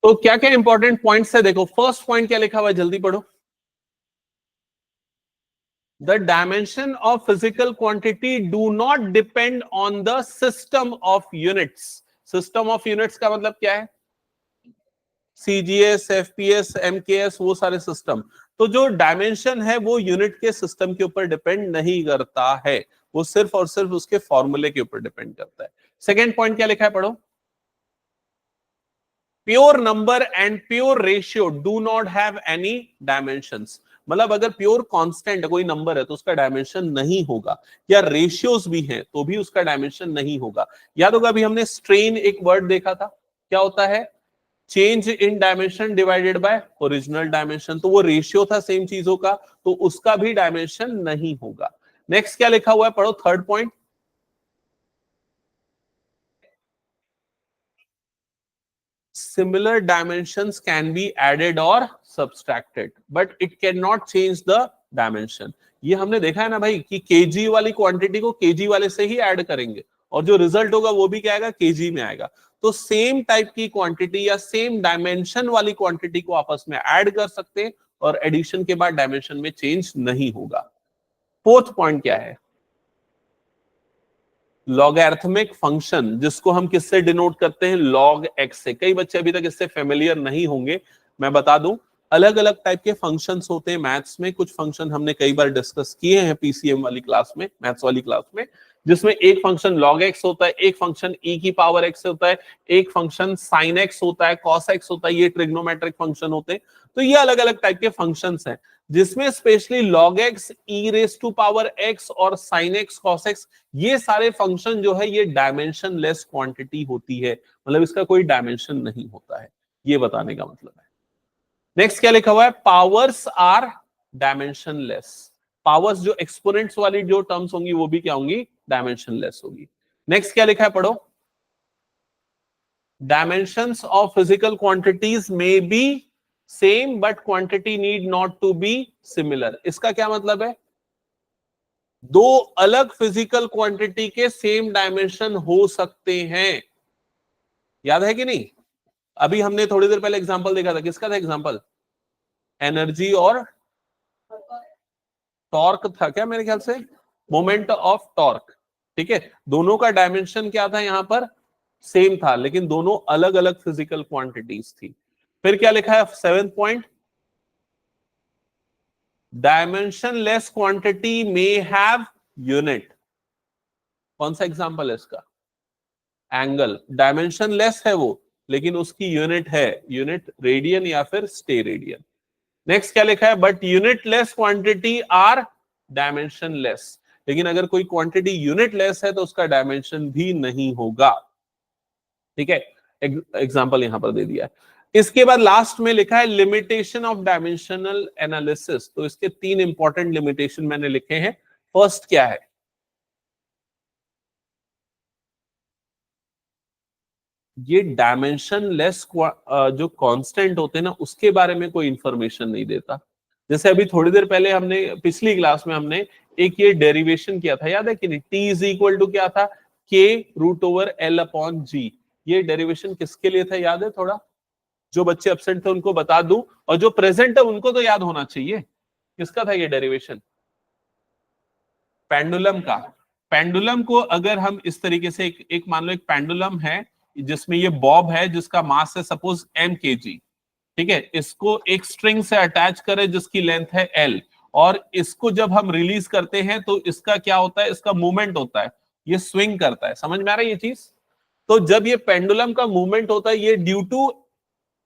तो क्या क्या इंपॉर्टेंट पॉइंट्स है देखो। फर्स्ट पॉइंट क्या लिखा हुआ है, जल्दी पढ़ो। The dimension of physical quantity do not depend on the system of units. System of units का मतलब क्या है? CGS, FPS, MKS, वो सारे सिस्टम। तो जो डायमेंशन है वो यूनिट के सिस्टम के ऊपर डिपेंड नहीं करता है, वो सिर्फ और सिर्फ उसके फॉर्मूले के ऊपर डिपेंड करता है। सेकेंड पॉइंट क्या लिखा है, पढ़ो। Pure number and pure ratio do not have any dimensions. मतलब अगर प्योर कांस्टेंट कोई नंबर है तो उसका डायमेंशन नहीं होगा, या रेशियोज भी हैं तो भी उसका डायमेंशन नहीं होगा। याद होगा अभी हमने स्ट्रेन एक वर्ड देखा था, क्या होता है? Change in dimension divided bye original dimension. तो वो रेशियो था सेम चीजों का, तो उसका भी डायमेंशन नहीं होगा। नेक्स्ट क्या लिखा हुआ है, पढ़ो third point. Similar dimensions can be added or subtracted, but it cannot change the dimension. ये हमने देखा है ना भाई कि केजी वाली क्वांटिटी को केजी वाले से ही ऐड करेंगे और जो रिजल्ट होगा वो भी क्या आएगा, केजी में आएगा। तो सेम टाइप की क्वांटिटी या सेम डायमेंशन वाली क्वांटिटी को आपस में ऐड कर सकते हैं और एडिशन के बाद डायमेंशन में चेंज नहीं होगा। फोर्थ पॉइंट क्या है? लॉगैरिथमिक फंक्शन, जिसको हम किससे डिनोट करते हैं? लॉग एक्स से। कई बच्चे अभी तक इससे फेमिलियर नहीं होंगे, मैं बता दूं। अलग अलग टाइप के फंक्शंस होते हैं मैथ्स में। कुछ फंक्शन हमने कई बार डिस्कस किए हैं पीसीएम वाली क्लास में, मैथ्स वाली क्लास में, जिसमें एक फंक्शन लॉग एक्स होता है, एक फंक्शन ई की पावर एक्स होता है, एक फंक्शन साइन एक्स होता है, कॉस एक्स होता है। ये ट्रिग्नोमेट्रिक फंक्शन होते हैं। तो ये अलग अलग टाइप के फंक्शंस हैं, जिसमें specially log x, e raise to power x और sin x, cos x, ये सारे फंक्शन जो है ये डायमेंशन लेस क्वांटिटी होती है। मतलब इसका कोई डायमेंशन नहीं होता है, ये बताने का मतलब है। नेक्स्ट क्या लिखा हुआ है? Powers are dimensionless. Powers जो एक्सपोनेंट्स वाली जो टर्म्स होंगी वो भी क्या होंगी? डायमेंशन लेस होगी। नेक्स्ट क्या लिखा है, पढ़ो। Dimensions of physical quantities may be same but quantity need not to be similar. इसका क्या मतलब है? दो अलग फिजिकल क्वांटिटी के सेम डायमेंशन हो सकते हैं। याद है कि नहीं? अभी हमने थोड़ी देर पहले एग्जांपल देखा था, किसका था एग्जांपल? एनर्जी और टॉर्क था क्या, मेरे ख्याल से मोमेंट ऑफ टॉर्क। ठीक है, दोनों का डायमेंशन क्या था यहां पर? सेम था, लेकिन दोनों अलग अलग फिजिकल क्वांटिटीज थी। फिर क्या लिखा है seventh point? Dimensionless quantity may have unit. कौन सा एग्जांपल है इसका? एंगल। डायमेंशनलेस है वो, लेकिन उसकी यूनिट है, यूनिट रेडियन या फिर स्टे रेडियन। नेक्स्ट क्या लिखा है? But unitless quantity are dimensionless. लेकिन अगर कोई क्वांटिटी यूनिटलेस है तो उसका डायमेंशन भी नहीं होगा। ठीक है, एग्जांपल यहां पर दे दिया है। इसके बाद लास्ट में लिखा है लिमिटेशन ऑफ डायमेंशनल एनालिसिस। तो इसके तीन इंपॉर्टेंट लिमिटेशन मैंने लिखे हैं। फर्स्ट क्या है? ये डायमेंशन लेस जो कांस्टेंट होते हैं ना, उसके बारे में कोई इंफॉर्मेशन नहीं देता। जैसे अभी थोड़ी देर पहले हमने पिछली क्लास में हमने एक ये डेरिवेशन किया था, याद है कि नहीं? टी इज इक्वल टू क्या था? के रूट ओवर एल अपॉन जी। ये डेरिवेशन किसके लिए था, याद है थोड़ा? जो बच्चे एब्सेंट थे उनको बता दूं, और जो प्रेजेंट है उनको तो याद होना चाहिए। किसका था ये डेरिवेशन? पेंडुलम का। पेंडुलम को अगर हम इस तरीके से एक मान लो एक पेंडुलम है जिसमें ये बॉब है जिसका मास है सपोज m kg। ठीक है, इसको एक स्ट्रिंग से अटैच करें जिसकी लेंथ है l, और इसको जब हम रिलीज करते हैं तो इसका क्या होता है? इसका मूवमेंट होता है, ये स्विंग करता है। समझ में आ रहा है ये चीज? तो जब ये पेंडुलम का मूवमेंट होता है ये due to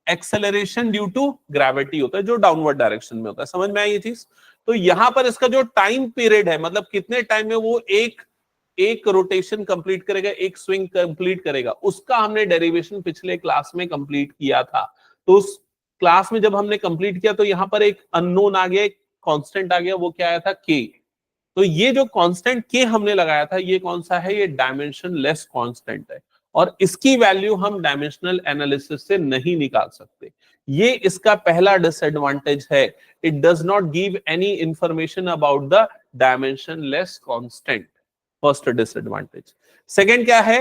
acceleration due to gravity होता है, जो डाउनवर्ड डायरेक्शन में होता है। समझ में आई ये चीज? तो यहां पर इसका जो टाइम पीरियड है, मतलब कितने टाइम में वो एक रोटेशन कंप्लीट करेगा, एक स्विंग कंप्लीट करेगा, उसका हमने डेरिवेशन पिछले क्लास में कंप्लीट किया था। तो उस क्लास में जब हमने कंप्लीट किया तो यहां पर एक अननोन आ गया, एक कांस्टेंट आ गया, वो क्या आया था? के। तो ये जो कांस्टेंट के हमने लगाया था ये कौन सा है? ये डायमेंशन लेस कांस्टेंट है, और इसकी वैल्यू हम डायमेंशनल एनालिसिस से नहीं निकाल सकते। ये इसका पहला डिसएडवांटेज है। It does not give any information about the dimension less constant. First disadvantage. Second क्या है?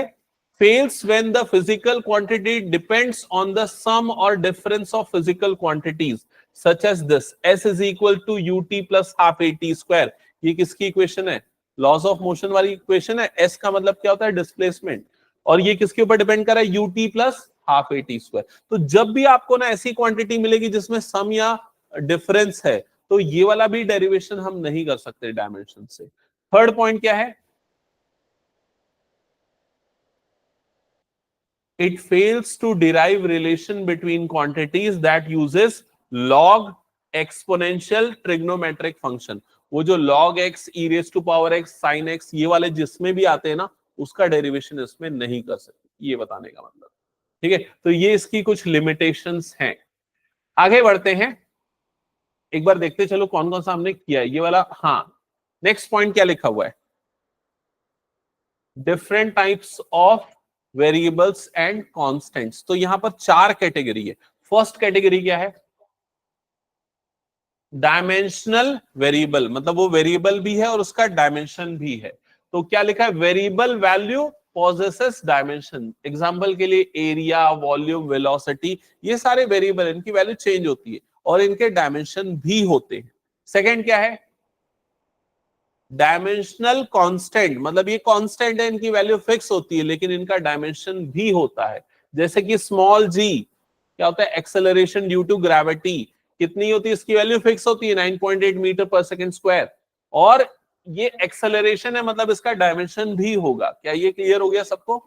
fails when the physical quantity depends on the sum or difference of physical quantities such as this s is equal to ut plus half at square। ये किसकी equation है? Laws of motion वाली equation है। s का मतलब क्या होता है? डिस्प्लेसमेंट। और ये किसके ऊपर डिपेंड कर रहा है? ut plus half at square. तो जब भी आपको ना ऐसी क्वांटिटी मिलेगी जिसमें सम या डिफरेंस है, तो ये वाला भी डेरिवेशन हम नहीं कर सकते डायमेंशन से। थर्ड पॉइंट क्या है? it fails to derive relation between quantities that uses log, exponential, trigonometric function। वो जो log x, e raised to power x, sin x ये वाले जिसमें भी आते हैं ना, उसका डेरिवेशन इसमें नहीं कर सकते, ये बताने का मतलब। ठीक है, तो ये इसकी कुछ लिमिटेशंस हैं। आगे बढ़ते हैं, एक बार देखते चलो कौन कौन सा हमने किया है। ये वाला, हाँ, नेक्स्ट पॉइंट क्या लिखा हुआ है? Different types of variables and constants. तो यहां पर चार कैटेगरी है। फर्स्ट कैटेगरी क्या है? डायमेंशनल वेरिएबल, मतलब वो वेरिएबल भी है और उसका डायमेंशन भी है। तो क्या लिखा है? Variable value possesses dimension. Example के लिए एरिया, वॉल्यूम, वेलोसिटी, ये सारे वेरिएबल, इनकी वैल्यू चेंज होती है और इनके डायमेंशन भी होते हैं। सेकंड क्या है? डायमेंशनल कांस्टेंट, मतलब ये कांस्टेंट है, इनकी वैल्यू फिक्स होती है लेकिन इनका डायमेंशन भी होता है। जैसे कि स्मॉल जी क्या होता है? एक्सेलरेशन ड्यू टू ग्रेविटी, कितनी होती है? इसकी वैल्यू फिक्स होती है 9.8 मीटर पर सेकंड स्क्वायर। और ये एक्सेलरेशन है, मतलब इसका डायमेंशन भी होगा। क्या ये क्लियर हो गया सबको?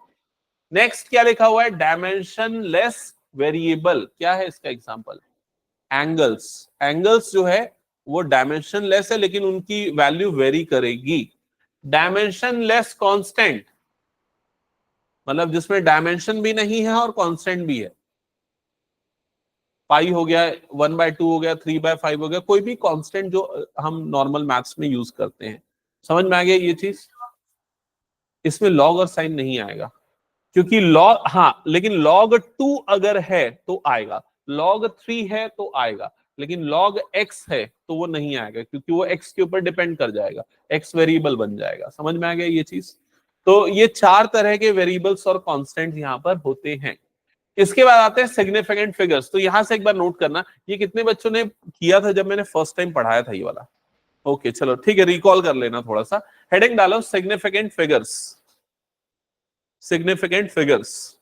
नेक्स्ट क्या लिखा हुआ है? Dimension less variable. क्या है इसका एग्जांपल? एंगल्स। एंगल्स जो है वो डायमेंशन लेस है लेकिन उनकी वैल्यू वेरी करेगी। डायमेंशन लेस कांस्टेंट, मतलब जिसमें डायमेंशन भी नहीं है और कांस्टेंट भी है। पाई हो गया, 1/2 हो गया, 3/5 हो गया, कोई भी कांस्टेंट जो हम नॉर्मल मैथ्स में यूज करते हैं। समझ में आ गया ये चीज? इसमें लॉग और साइन नहीं आएगा क्योंकि लॉग, हाँ, लेकिन log 2 अगर है तो आएगा, log 3 है तो आएगा, लेकिन log x है तो वो नहीं आएगा क्योंकि वो x के ऊपर डिपेंड कर जाएगा, x वेरिएबल बन जाएगा। समझ में आ गया ये चीज? तो ये चार तरह के वेरिएबल्स और कांस्टेंट यहाँ पर होते हैं। इसके बाद आते हैं सिग्निफिकेंट फिगर्स। तो यहां से एक बार नोट करना, ये कितने बच्चों ने किया था जब मैंने फर्स्ट टाइम पढ़ाया था ये वाला? ओके, चलो ठीक है, रिकॉल कर लेना थोड़ा सा। हेडिंग डालो सिग्निफिकेंट फिगर्स। सिग्निफिकेंट फिगर्स,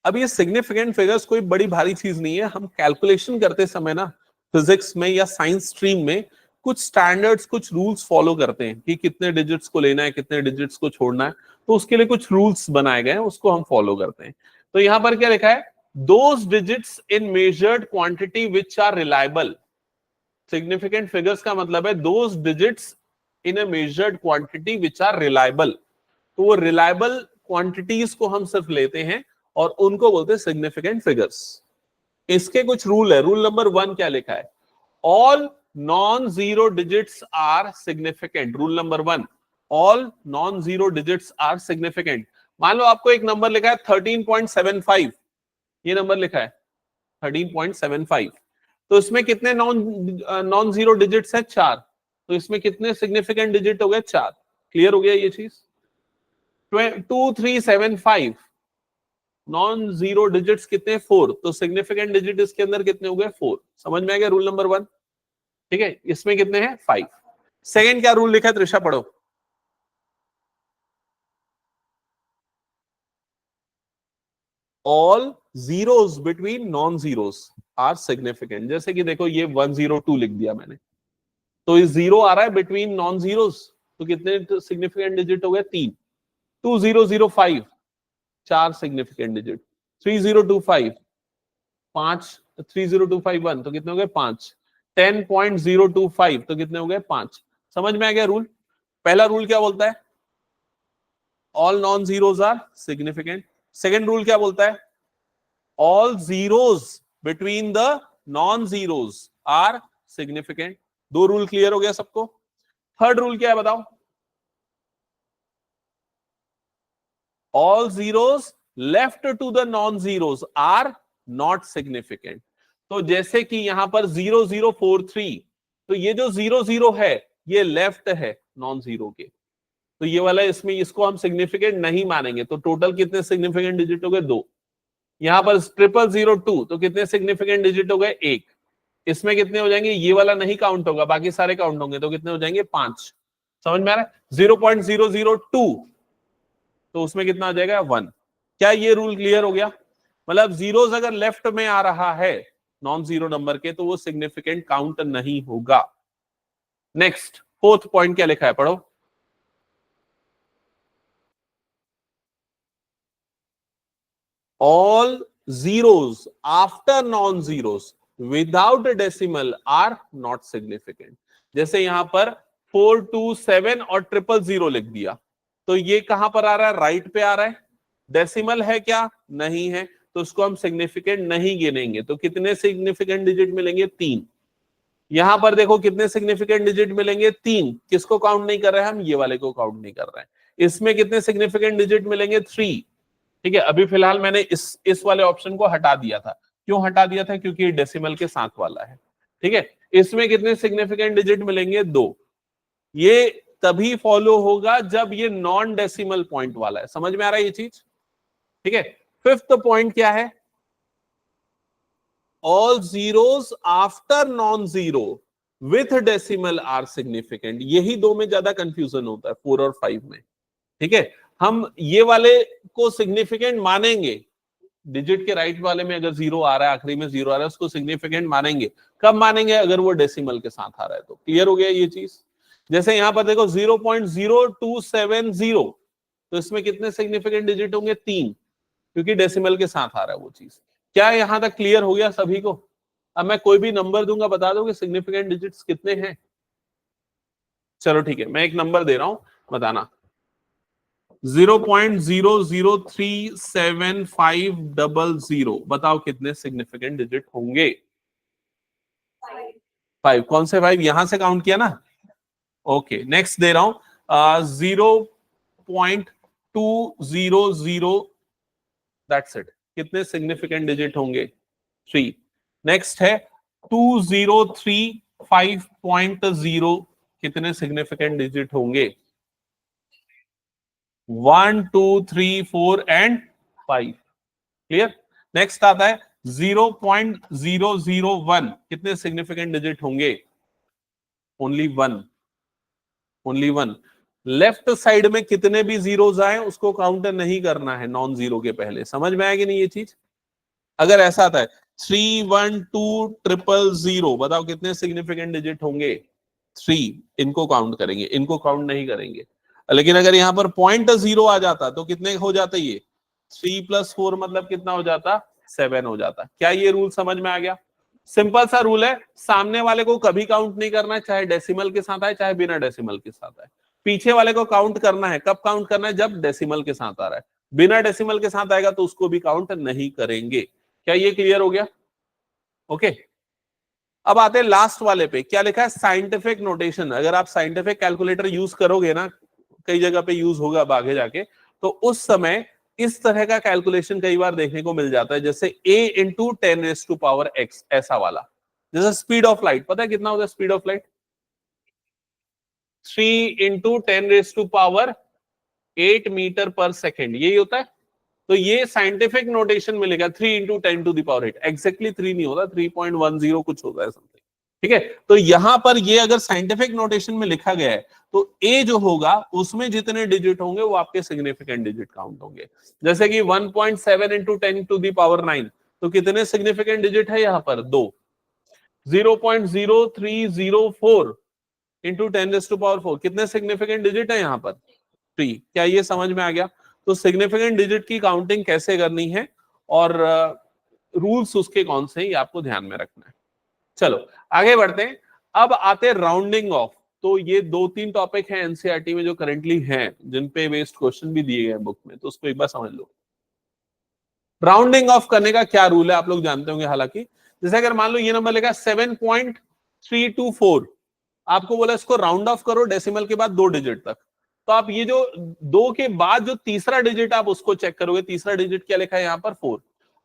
अब ये सिग्निफिकेंट फिगर्स कोई बड़ी भारी चीज नहीं है। हम कैलकुलेशन करते समय ना फिजिक्स में या साइंस स्ट्रीम में कुछ स्टैंडर्ड्स, कुछ रूल्स फॉलो करते हैं कि कितने डिजिट्स को लेना है, कितने डिजिट्स को छोड़ना है। तो उसके लिए कुछ रूल्स बनाए गए हैं, उसको हम फॉलो करते हैं। तो यहां पर क्या लिखा है? Those digits in measured quantity which are reliable. Significant figures का मतलब है those digits in a measured quantity which are reliable. तो वो रिलायबल क्वांटिटीज को हम सिर्फ लेते हैं और उनको बोलते हैं सिग्निफिकेंट फिगर्स। इसके कुछ रूल है। रूल नंबर 1 क्या लिखा है? All non zero digits are significant. Rule number 1, all non zero digits are significant. मान लो आपको एक नंबर लिखा है 13.75, ये नंबर लिखा है 13.75, तो इसमें कितने नॉन जीरो डिजिट्स है? 4। तो इसमें कितने सिग्निफिकेंट डिजिट हो गए? 4। क्लियर हो गया ये चीज? 2375 नॉन जीरो डिजिट्स कितने? 4। तो सिग्निफिकेंट डिजिट इसके अंदर कितने हो गए? 4। समझ में आ गया रूल नंबर 1? ठीक है, इसमें कितने हैं? 5। सेकेंड क्या रूल लिखा है? त्रिशा पढ़ो। All zeros between non zeros are significant. जैसे कि देखो ये 102 लिख दिया मैंने, तो ये जीरो आ रहा है बिटवीन नॉन जीरोस, तो कितने सिग्निफिकेंट डिजिट हो गए? 3। 2005 4 सिग्निफिकेंट डिजिट। 3025 5, 30251 तो कितने हो गए? 5। 10.025 तो कितने हो गए? 5। समझ में आ गया रूल? पहला रूल क्या बोलता है? All non zeros are significant. Second rule क्या बोलता है? All zeros between the non zeros are significant. 2 rule clear हो गया सबको? थर्ड रूल क्या है बताओ? All zeros left to the non zeros are not significant. तो जैसे कि यहां पर 0043, तो ये जो 00 है ये लेफ्ट है नॉन जीरो के, तो ये वाला इसमें इसको हम सिग्निफिकेंट नहीं मानेंगे। तो टोटल कितने सिग्निफिकेंट डिजिट हो गए? 2। यहाँ पर 0002 तो कितने सिग्निफिकेंट डिजिट हो गए? 1। इसमें कितने हो जाएंगे? ये वाला नहीं काउंट होगा, बाकी सारे काउंट होंगे, तो कितने हो जाएंगे? 5। समझ में आ रहा है? 0.002 तो उसमें कितना आ जाएगा? 1। क्या ये रूल क्लियर हो गया? मतलब जीरोस अगर लेफ्ट में आ रहा है नॉन जीरो नंबर के, तो वो सिग्निफिकेंट काउंट नहीं होगा। नेक्स्ट 4th पॉइंट क्या लिखा है, पढ़ो। All zeros after non-zeros without a decimal are not significant। जैसे यहां पर 427 और 000 लिख दिया, तो ये कहां पर आ रहा है? राइट पे आ रहा है। डेसिमल है क्या? नहीं है, तो उसको हम सिग्निफिकेंट नहीं गिनेंगे। तो कितने सिग्निफिकेंट डिजिट मिलेंगे? 3। यहां पर देखो कितने सिग्निफिकेंट डिजिट मिलेंगे? 3। किसको काउंट नहीं कर रहे हैं हम? ये वाले को काउंट नहीं कर रहे हैं। इसमें कितने सिग्निफिकेंट डिजिट मिलेंगे? 3। ठीक है, अभी फिलहाल मैंने इस वाले ऑप्शन को हटा दिया था। क्यों हटा दिया था? क्योंकि डेसिमल के साथ वाला है। ठीक है, इसमें कितने सिग्निफिकेंट डिजिट मिलेंगे? 2। ये तभी फॉलो होगा जब ये नॉन डेसिमल पॉइंट वाला है। समझ में आ रहा है ये चीज? ठीक है। 5th पॉइंट क्या है? All zeros after non zero with decimal are significant. यही दो में ज्यादा कंफ्यूजन होता है, 4 और 5 में। ठीक है, हम ये वाले को सिग्निफिकेंट मानेंगे। डिजिट के राइट वाले में अगर जीरो आ रहा है, आखिरी में जीरो आ रहा है, उसको सिग्निफिकेंट मानेंगे। कब मानेंगे? अगर वो डेसिमल के साथ आ रहा है तो। क्लियर हो गया ये चीज? जैसे यहां पर देखो 0.0270, तो इसमें कितने सिग्निफिकेंट डिजिट होंगे? 3, क्योंकि डेसिमल के साथ आ रहा है वो चीज। क्या यहां तक क्लियर हो गया सभी को? अब मैं कोई भी नंबर दूंगा, बता दो कि सिग्निफिकेंट डिजिट्स कितने हैं। चलो ठीक है, मैं एक नंबर दे रहा हूं, बताना। 0.0037500, बताओ कितने सिग्निफिकेंट डिजिट होंगे? 5। कौन से 5? यहां से काउंट किया ना? ओके, नेक्स्ट दे रहा हूं 0.200, दैट्स इट। कितने सिग्निफिकेंट डिजिट होंगे? 3। नेक्स्ट है 2035.0, कितने सिग्निफिकेंट डिजिट होंगे? 1 2 3 4 एंड 5। क्लियर? नेक्स्ट आता है 0.001, कितने सिग्निफिकेंट डिजिट होंगे? ओनली 1। ओनली 1। लेफ्ट साइड में कितने भी जीरोस आए उसको काउंट नहीं करना है नॉन जीरो के पहले। समझ में आएगी नहीं ये चीज? अगर ऐसा आता है 31200, बताओ कितने सिग्निफिकेंट डिजिट होंगे? 3। इनको काउंट करेंगे, इनको काउंट नहीं करेंगे। लेकिन अगर यहां पर 0.0 आ जाता तो कितने हो जाता? ये 3 + 4 मतलब कितना हो जाता? 7 हो जाता। क्या ये रूल समझ में आ गया? सिंपल सा रूल है, सामने वाले को कभी काउंट नहीं करना है, चाहे डेसिमल के साथ आए चाहे बिना डेसिमल के साथ आए। पीछे वाले को काउंट करना है। कब काउंट करना है? जब डेसिमल के साथ आ रहा है। बिना डेसिमल के साथ आएगा तो उसको भी काउंट नहीं करेंगे। क्या ये क्लियर हो गया? ओके, अब आते हैं लास्ट वाले पे। क्या लिखा है? Scientific notation. अगर आप साइंटिफिक कैलकुलेटर यूज करोगे ना, कई जगह पे यूज होगा अब आगे जाके, तो उस समय इस तरह का कैलकुलेशन कई बार देखने को मिल जाता है, जैसे a × 10⁻⁴ ऐसा वाला। जैसे स्पीड ऑफ लाइट, पता है कितना होता है स्पीड ऑफ लाइट? 3 × 10⁸ मीटर/सेकेंड, यही होता है। तो ये साइंटिफिक नोटेशन मिलेगा 3 × 10⁸। एग्जैक्टली 3 नहीं होता, 3.10 कुछ होता है समथिंग। ठीक है, तो यहां पर ये अगर साइंटिफिक नोटेशन में लिखा गया है तो ए जो होगा उसमें जितने डिजिट होंगे वो आपके सिग्निफिकेंट डिजिट काउंट होंगे। जैसे कि 1.7 × 10⁹, तो कितने सिग्निफिकेंट डिजिट है यहां पर? 2। 0.0304 × 10⁻⁴, कितने सिग्निफिकेंट डिजिट है यहां पर? 3। क्या ये समझ में आ गया? तो सिग्निफिकेंट डिजिट की काउंटिंग कैसे करनी है और रूल्स उसके कौन से हैं, ये आपको ध्यान में रखना है। चलो आगे बढ़ते हैं। अब आते हैं राउंडिंग ऑफ। तो ये 2-3 टॉपिक हैं एनसीईआरटी में जो करंटली हैं, जिन पे बेस्ड क्वेश्चन भी दिए गए बुक में, तो उसको एक बार समझ लो। राउंडिंग ऑफ करने का क्या रूल है आप लोग जानते होंगे हालांकि। जैसे अगर मान लो ये नंबर लिखा 7.324, आपको बोला इसको राउंड ऑफ करो डेसिमल के बाद 2 डिजिट तक, तो आप ये जो 2 के बाद जो तीसरा डिजिट आप उसको चेक करोगे। तीसरा डिजिट क्या लिखा है यहां पर? 4।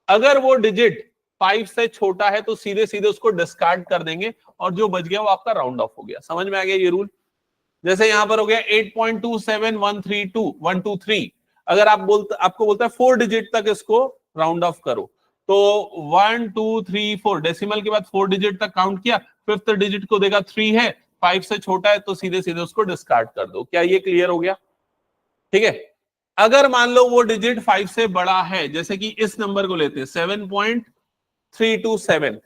अगर वो डिजिट 5 से छोटा है तो सीधे सीधे उसको डिस्कार्ड कर देंगे और जो बच गया वो आपका राउंड ऑफ हो गया। समझ में आ गया ये रूल? जैसे यहां पर हो गया 8.27132 अगर आपको बोलता है 4 डिजिट तक इसको राउंड ऑफ करो, तो 1 2 3 4 डेसिमल के बाद 4 डिजिट तक काउंट किया, फिफ्थ डिजिट को देखा 3 है, 5 से छोटा है, तो सीधे सीधे उसको डिस्कार्ड कर दो। क्या ये क्लियर हो गया? ठीक है। अगर मान लो वो डिजिट 5 से बड़ा है, जैसे कि इस नंबर को लेते हैं 7.327,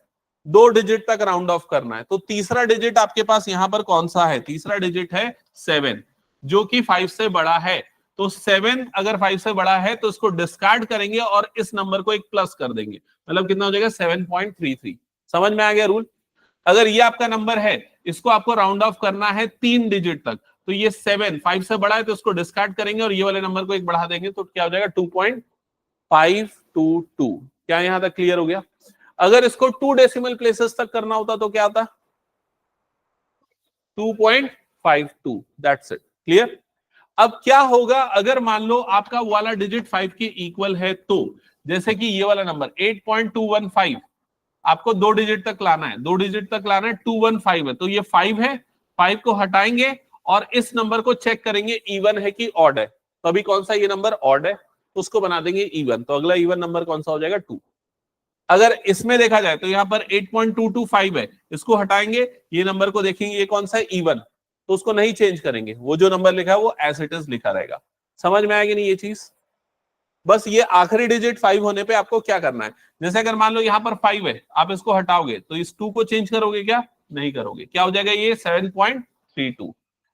2 डिजिट तक राउंड ऑफ करना है, तो तीसरा डिजिट आपके पास यहां पर कौन सा है? तीसरा डिजिट है 7, जो कि 5 से बड़ा है। तो 7 अगर 5 से बड़ा है तो इसको डिस्कार्ड करेंगे और इस नंबर को एक प्लस कर देंगे, मतलब कितना हो जाएगा? 7.33। समझ में आ गया रूल? अगर ये आपका नंबर है, इसको आपको राउंड ऑफ करना है 3 डिजिट तक, तो ये 7 5 से बड़ा है तो इसको डिस्कार्ड करेंगे और ये वाले नंबर को एक बढ़ा देंगे, तो क्या हो जाएगा? 2.522। क्या यहां तक क्लियर हो गया? अगर इसको 2 डेसिमल प्लेसेस तक करना होता तो क्या आता? 2.52। That's it. क्लियर? अब क्या होगा अगर मान लो आपका वाला डिजिट 5 के इक्वल है, तो जैसे कि ये वाला नंबर 8.215 आपको 2 डिजिट तक लाना है, 2 डिजिट तक लाना है, 215 है, तो ये 5 है, 5 को हटाएंगे और इस नंबर को चेक करेंगे इवन है कि ऑड है। तो अभी कौन सा ये नंबर ऑड है, उसको बना देंगे इवन, तो अगला इवन नंबर कौन सा हो जाएगा? 2। अगर इसमें देखा जाए तो यहाँ पर 8.225 है, इसको हटाएंगे, ये नंबर को देखेंगे ये कौन सा है? इवन, तो उसको नहीं चेंज करेंगे, वो जो नंबर लिखा है वो एज इट इज लिखा रहेगा। समझ में आएगी नहीं ये चीज? बस ये आखिरी डिजिट 5 होने पे आपको क्या करना है, जैसे अगर मान लो यहाँ पर 5 है, आप इसको हटाओगे तो इस 2 को चेंज करोगे क्या? नहीं करोगे। क्या हो जाएगा? ये 7.32।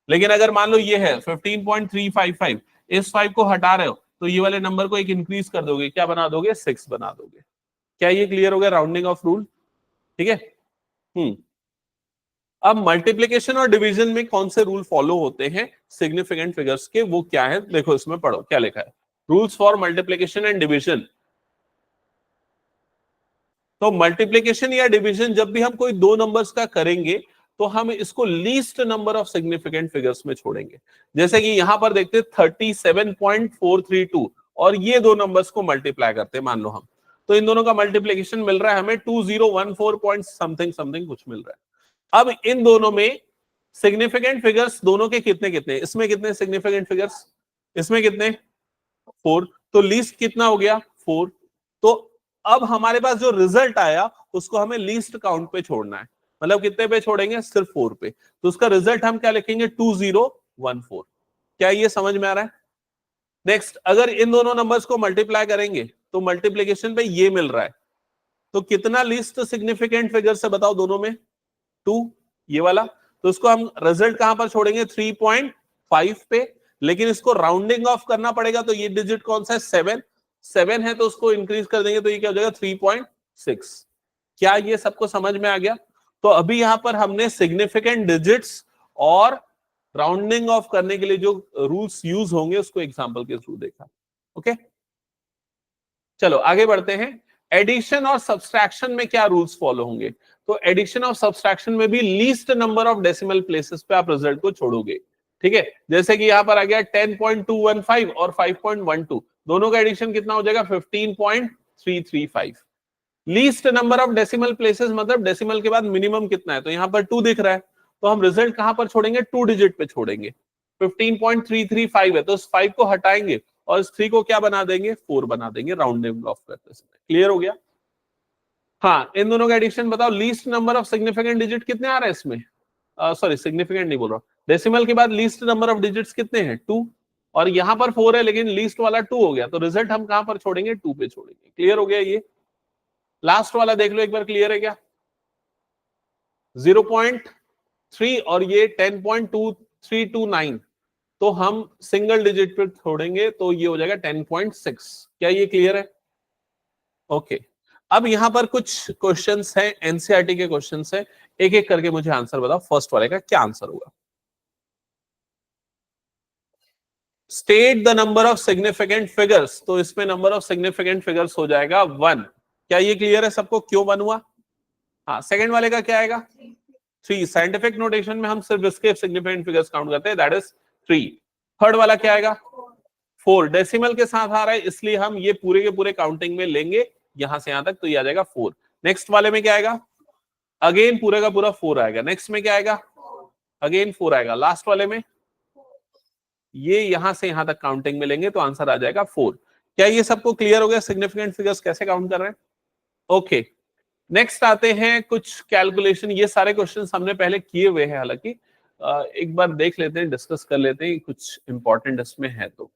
लेकिन अगर मान लो ये है 15.355, इस 5 को हटा रहे हो तो ये वाले नंबर को एक इंक्रीज कर दोगे, क्या बना दोगे? 6 बना दोगे। क्या ये क्लियर हो गया? Rounding off rule. ठीक है। अब मल्टीप्लिकेशन और डिवीजन में कौन से रूल फॉलो होते हैं सिग्निफिकेंट फिगर्स के, वो क्या है देखो, इसमें पढ़ो क्या लिखा है। Rules for multiplication and division. तो मल्टीप्लिकेशन या डिवीजन जब भी हम कोई दो नंबर्स का करेंगे तो हम इसको least number of significant figures में छोड़ेंगे। जैसे कि यहां पर देखते हैं 37.432 और ये दो नंबर्स को मल्टीप्लाई करते हैं मान लो हम, तो इन दोनों का मल्टीप्लिकेशन मिल रहा है हमें 2014 पॉइंट समथिंग समथिंग कुछ मिल रहा है। अब इन दोनों में सिग्निफिकेंट फिगर्स दोनों के कितने कितने? इसमें कितने सिग्निफिकेंट फिगर्स? इसमें कितने? 4। तो लीस्ट कितना हो गया? 4। तो अब हमारे पास जो रिजल्ट आया उसको हमें लीस्ट काउंट पे छोड़ना है, मतलब कितने पे छोड़ेंगे? सिर्फ 4 पे। तो उसका रिजल्ट हम क्या लिखेंगे? 2014। क्या ये समझ में आ रहा है? नेक्स्ट, अगर इन दोनों नंबर्स को मल्टीप्लाई करेंगे तो मल्टीप्लीकेशन पे ये मिल रहा है, तो कितना लीस्ट सिग्निफिकेंट फिगर से बताओ दोनों में? 2, ये वाला। तो उसको हम रिजल्ट कहां पर छोड़ेंगे? 3.5 पे। लेकिन इसको राउंडिंग ऑफ करना पड़ेगा, तो ये डिजिट कौन सा है? 7 है, तो उसको इंक्रीज कर देंगे तो ये क्या हो जाएगा? 3.6। क्या ये सबको समझ में आ गया? तो अभी यहां पर हमने सिग्निफिकेंट डिजिट्स और राउंडिंग ऑफ करने के लिए जो रूल्स यूज होंगे उसको एग्जांपल के थ्रू देखा। ओके, चलो आगे बढ़ते हैं। एडिशन और सब्सट्रैक्शन में क्या रूल्स फॉलो होंगे? तो एडिशन और सब्सट्रैक्शन में भी least number of decimal places पे आप रिजल्ट को छोड़ोगे। ठीक है, जैसे कि यहां पर आ गया 10.215 और 5.12, दोनों का एडिशन कितना हो जाएगा? 15.335। Least number of decimal places मतलब डेसिमल के बाद मिनिमम कितना है, तो यहां पर 2 दिख रहा है, तो हम रिजल्ट कहां पर छोड़ेंगे? 2 डिजिट पे छोड़ेंगे। 15.335 है, तो इस 5 को हटाएंगे और इस 3 को क्या बना देंगे? 4 बना देंगे राउंडिंग ऑफ करते समय। क्लियर हो गया? हाँ, इन दोनों का एडिशन बताओ। Least number of significant digit कितने आ रहे हैं इसमें? सॉरी, सिग्निफिकेंट नहीं बोल रहा, डेसिमल के बाद लीस्ट नंबर ऑफ डिजिट्स कितने हैं? 2। और यहां पर 4 है लेकिन लीस्ट वाला 2 हो गया, तो रिजल्ट हम कहां पर छोड़ेंगे? 2 पे छोड़ेंगे। क्लियर हो गया? ये लास्ट वाला देख लो एक बार, क्लियर है क्या? 0.3 और ये 10.2329, तो हम सिंगल डिजिट पे छोड़ेंगे तो ये हो जाएगा 10.6। क्या ये क्लियर है? ओके, अब यहां पर कुछ क्वेश्चंस हैं, एनसीईआरटी के क्वेश्चंस हैं, एक एक करके मुझे आंसर बताओ। फर्स्ट वाले का क्या आंसर होगा? State the number of significant figures, तो इसमें नंबर ऑफ सिग्निफिकेंट फिगर्स हो जाएगा 1। क्या ये क्लियर है सबको क्यों 1 हुआ? हाँ, सेकंड वाले का क्या आएगा? 3। साइंटिफिक नोटेशन में हम सिर्फ इसके सिग्निफिकेंट फिगर्स काउंट करते हैं, दैट इज 3। थर्ड वाला क्या आएगा? 4। डेसिमल के साथ आ रहा है इसलिए हम ये पूरे के पूरे काउंटिंग में लेंगे यहां से यहां तक, तो ये आ जाएगा 4। नेक्स्ट वाले में क्या आएगा? अगेन पूरे का पूरा 4 आएगा। नेक्स्ट में क्या आएगा? अगेन 4 आएगा। लास्ट वाले में ये यहां से यहां तक काउंटिंग में लेंगे तो आंसर आ जाएगा 4। क्या ये सबको क्लियर हो गया सिग्निफिकेंट फिगर्स कैसे काउंट कर रहे हैं? ओके, नेक्स्ट आते हैं कुछ कैलकुलेशन। ये सारे क्वेश्चन हमने पहले किए हुए हैं, हालांकि एक बार देख लेते हैं, डिस्कस कर लेते हैं, कुछ इंपॉर्टेंट इसमें है तो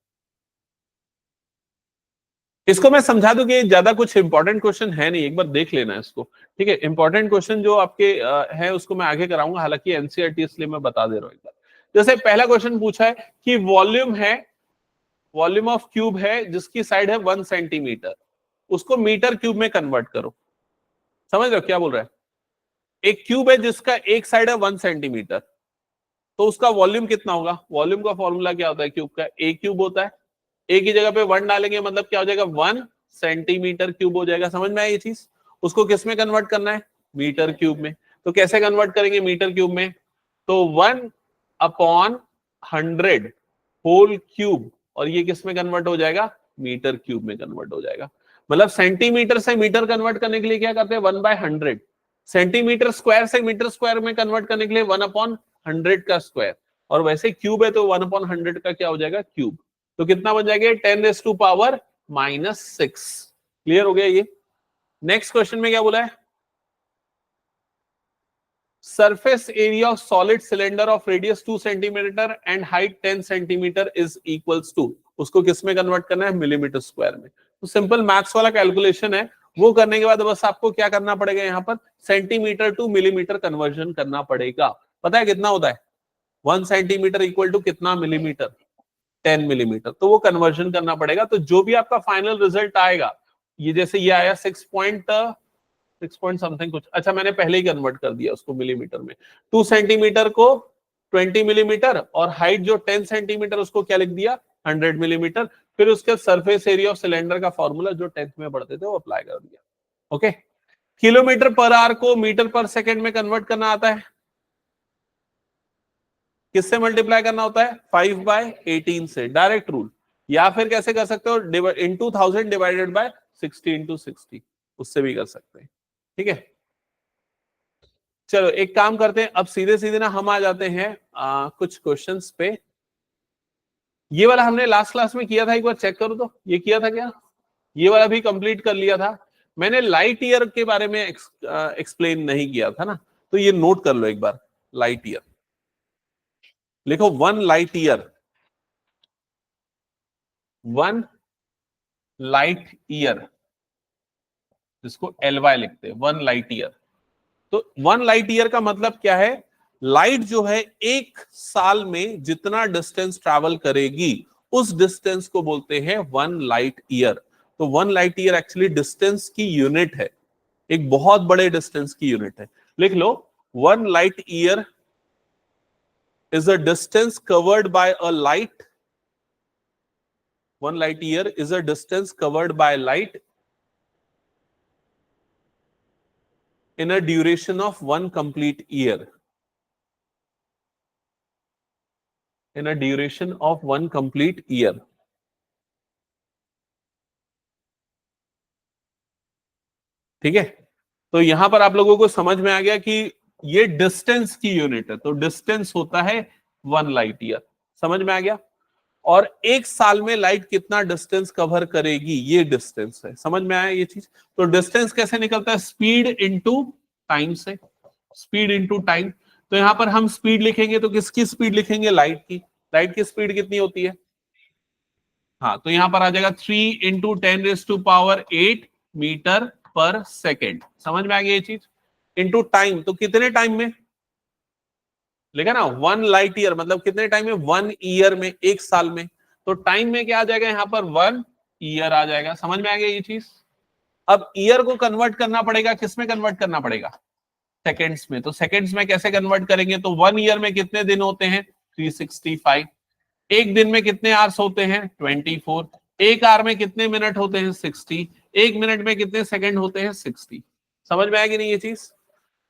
इसको मैं समझा दूं कि ज्यादा कुछ इंपॉर्टेंट क्वेश्चन है नहीं, एक बार देख लेना इसको। ठीक है, इंपॉर्टेंट क्वेश्चन जो आपके है उसको मैं आगे कराऊंगा, हालांकि एनसीईआरटी इसलिए मैं बता दे रहा हूं एक बार। जैसे पहला क्वेश्चन पूछा है कि वॉल्यूम है, वॉल्यूम ऑफ क्यूब है जिसकी साइड है 1 सेंटीमीटर, उसको मीटर क्यूब में कन्वर्ट करो। समझ रहे हो क्या बोल रहा है? एक क्यूब है जिसका एक साइड है 1 सेंटीमीटर, तो उसका वॉल्यूम कितना होगा? वॉल्यूम का फॉर्मूला क्या होता है क्यूब का? ए क्यूब होता है। एक ही जगह पे 1 डालेंगे मतलब क्या हो जाएगा? 1 सेंटीमीटर क्यूब हो जाएगा। समझ में आई ये चीज? उसको किस में कन्वर्ट करना है? मीटर क्यूब में। तो कैसे कन्वर्ट करेंगे मीटर क्यूब में? तो 1/100 होल क्यूब, और ये किस में कन्वर्ट हो जाएगा? मीटर क्यूब में कन्वर्ट हो जाएगा। मतलब सेंटीमीटर से मीटर कन्वर्ट करने के लिए क्या करते हैं? 1/100। सेंटीमीटर स्क्वायर से मीटर स्क्वायर में कन्वर्ट करने के लिए 1/100 का स्क्वायर, और वैसे क्यूब है तो 1/100 का क्या हो जाएगा? क्यूब। तो कितना बन जाएगा? 10⁻⁻⁶। क्लियर हो गया ये? नेक्स्ट क्वेश्चन में क्या बोला है? Surface area of solid cylinder of radius 2 centimetre and height 10 centimetre is equals to, उसको किस में कन्वर्ट करना है? मिलीमीटर स्क्वायर में। तो सिंपल मैथ्स वाला कैलकुलेशन है, वो करने के बाद बस आपको क्या करना पड़ेगा? यहाँ पर सेंटीमीटर टू मिलीमीटर कन्वर्जन करना पड़ेगा। पता है कितना होता है? 1 सेंटीमीटर इक्वल टू कितना मिलीमीटर? 10 मिलीमीटर। तो वो कन्वर्जन करना पड़ेगा। तो जो भी आपका फाइनल रिजल्ट आएगा, ये जैसे ये आया 6 पॉइंट समथिंग कुछ, अच्छा मैंने पहले ही कन्वर्ट कर दिया उसको मिलीमीटर में। 2 सेंटीमीटर को 20 मिलीमीटर, और हाइट जो 10 सेंटीमीटर उसको क्या लिख दिया? 100 मिलीमीटर। फिर उसके सरफेस एरिया ऑफ सिलेंडर का फॉर्मूला जो 10th में पढ़ते थे वो अप्लाई कर दिया। ओके, किलोमीटर पर आवर को मीटर पर सेकेंड में कन्वर्ट करना आता है, किससे मल्टीप्लाई करना होता है? 5/18 से, डायरेक्ट रूल। या फिर कैसे कर सकते हो? इनटू 1000 डिवाइडेड बाय 60 इंटू 60, उससे भी कर सकते हैं। ठीक है, चलो एक काम करते हैं, अब सीधे सीधे ना हम आ जाते हैं कुछ क्वेश्चंस पे। ये वाला हमने लास्ट क्लास में किया था, एक बार चेक करो तो, ये किया था क्या? ये वाला भी कंप्लीट कर लिया था मैंने। लाइट ईयर के बारे में एक्सप्लेन नहीं किया था ना, तो ये नोट कर लो एक बार। लाइट ईयर लिखो, 1 लाइट ईयर, 1 लाइट ईयर, जिसको LY लिखते हैं, 1 लाइट ईयर। तो 1 लाइट ईयर का मतलब क्या है? लाइट जो है एक साल में जितना डिस्टेंस ट्रैवल करेगी, उस डिस्टेंस को बोलते हैं 1 लाइट ईयर। तो 1 लाइट ईयर एक्चुअली डिस्टेंस की यूनिट है, एक बहुत बड़े डिस्टेंस की यूनिट है। लिख लो, 1 light year is a distance covered by a light. 1 light year is a distance covered by light in a duration of 1 complete year. In a duration of 1 complete year. ठीक है, तो यहां पर आप लोगों को समझ में आ गया कि ये डिस्टेंस की यूनिट है, तो डिस्टेंस होता है 1 लाइट ईयर। समझ में आ गया? और एक साल में लाइट कितना डिस्टेंस कवर करेगी, ये डिस्टेंस है। समझ में आया ये चीज? तो डिस्टेंस कैसे निकलता है? स्पीड इनटू टाइम से, स्पीड इनटू टाइम। तो यहां पर हम स्पीड लिखेंगे तो किसकी स्पीड लिखेंगे? लाइट की। लाइट की स्पीड कितनी होती है? हाँ, तो यहां पर आ जाएगा 3 इंटू 10⁸8 मीटर पर सेकेंड। समझ में आ गया ये चीज? इनटू टाइम, तो कितने टाइम में लिखा ना? 1 लाइट ईयर मतलब कितने टाइम में? 1 ईयर में, एक साल में। तो टाइम में क्या आ जाएगा यहाँ पर? 1 ईयर आ जाएगा। समझ में आ गया ये चीज? अब ईयर को कन्वर्ट करना पड़ेगा, किस में कन्वर्ट करना पड़ेगा? सेकेंड्स में। तो सेकेंड्स में कैसे कन्वर्ट करेंगे? तो 1 ईयर में कितने दिन होते हैं? 365। एक दिन में कितने आवर्स होते हैं? 24। एक आवर में कितने मिनट होते हैं? 60। एक मिनट में कितने सेकंड होते हैं? 60। समझ में आएगी नहीं ये चीज?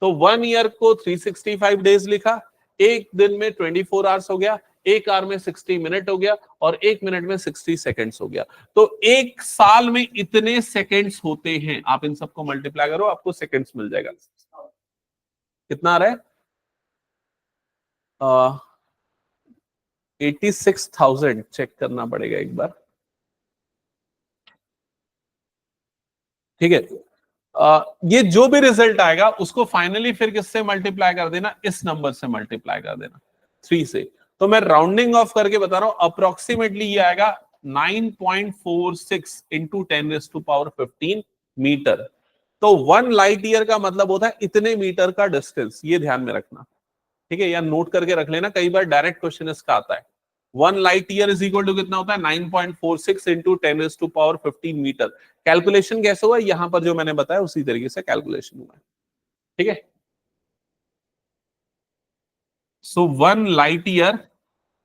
तो 1 ईयर को 365 डेज लिखा, एक दिन में 24 आवर्स हो गया, एक आवर में 60 मिनट हो गया, और एक मिनट में 60 सेकंड्स हो गया। तो एक साल में इतने सेकंड्स होते हैं। आप इन सबको मल्टीप्लाई करो, आपको सेकंड्स मिल जाएगा। कितना आ रहा है? 86,000 चेक करना पड़ेगा एक बार, ठीक है। ये जो भी रिजल्ट आएगा उसको फाइनली फिर किससे मल्टीप्लाई कर देना, इस नंबर से मल्टीप्लाई कर देना, 3 से। तो मैं राउंडिंग ऑफ करके बता रहा हूं, अप्रोक्सीमेटली ये आएगा 9.46 इंटू 10⁻15 मीटर। तो 1 लाइट ईयर का मतलब होता है इतने मीटर का डिस्टेंस, ये ध्यान में रखना, ठीक है, या नोट करके रख लेना, कई बार डायरेक्ट क्वेश्चन इसका आता है। 1 light year is equal to कितना होता है, 9.46 इंटू 10⁻15 मीटर। कैलकुलेशन कैसे हुआ, यहां पर जो मैंने बताया उसी तरीके से कैलकुलेशन हुआ है, ठीक है। So 1 light year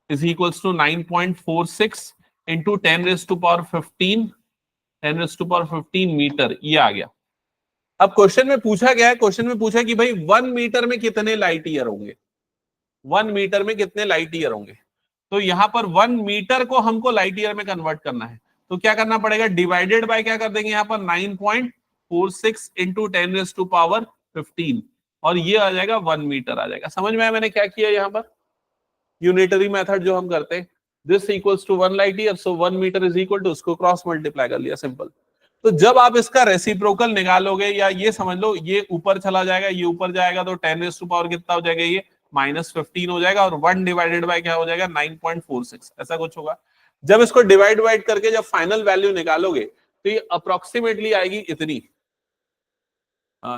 is equals to 9.46 into 10⁻15 metre, ये आ गया। अब क्वेश्चन में पूछा गया है, क्वेश्चन में पूछा कि भाई 1 मीटर में कितने लाइट ईयर होंगे, 1 मीटर में कितने लाइट ईयर होंगे। तो यहां पर 1 मीटर को हमको लाइट ईयर में कन्वर्ट करना है, तो क्या करना पड़ेगा, डिवाइडेड बाय क्या कर देंगे, यहां पर 9.46 इंटू 10⁻15, और ये आ जाएगा 1 मीटर आ जाएगा। समझ में आया मैंने क्या किया, यहां पर यूनिटरी मेथड जो हम करते हैं, this equals to 1 light year, so 1 metre is equal to, उसको क्रॉस मल्टीप्लाई कर लिया, सिंपल। तो जब आप इसका रेसिप्रोकल निकालोगे, या ये समझ लो ये ऊपर चला जाएगा, ये ऊपर जाएगा, तो 10⁻⁻ कितना हो जाएगा, ये -15 हो जाएगा, और 1 डिवाइडेड बाय क्या हो जाएगा, 9.46, ऐसा कुछ होगा। जब इसको डिवाइड करके जब फाइनल वैल्यू निकालोगे तो ये अप्रोक्सीमेटली आएगी इतनी।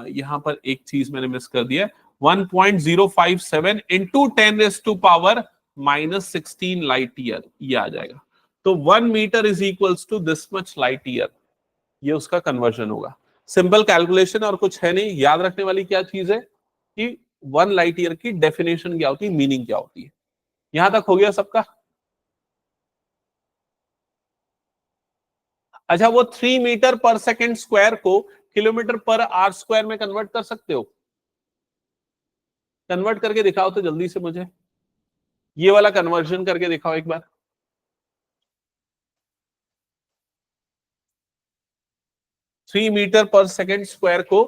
यहां पर एक चीज मैंने मिस कर दिया, 1.057 इंटू 10⁻⁻16 लाइट ईयर, ये आ जाएगा। तो 1 metre is equals to this much light year, ये उसका कन्वर्जन होगा। सिंपल कैलकुलेशन और कुछ है नहीं। याद रखने वाली क्या चीज है कि 1 लाइट ईयर की डेफिनेशन क्या होती है, मीनिंग क्या होती है। यहां तक हो गया सबका। अच्छा, वो 3 मीटर पर सेकेंड स्क्वायर को किलोमीटर पर आवर स्क्वायर में कन्वर्ट कर सकते हो, कन्वर्ट करके दिखाओ तो जल्दी से मुझे, ये वाला कन्वर्जन करके दिखाओ एक बार। 3 मीटर पर सेकेंड स्क्वायर को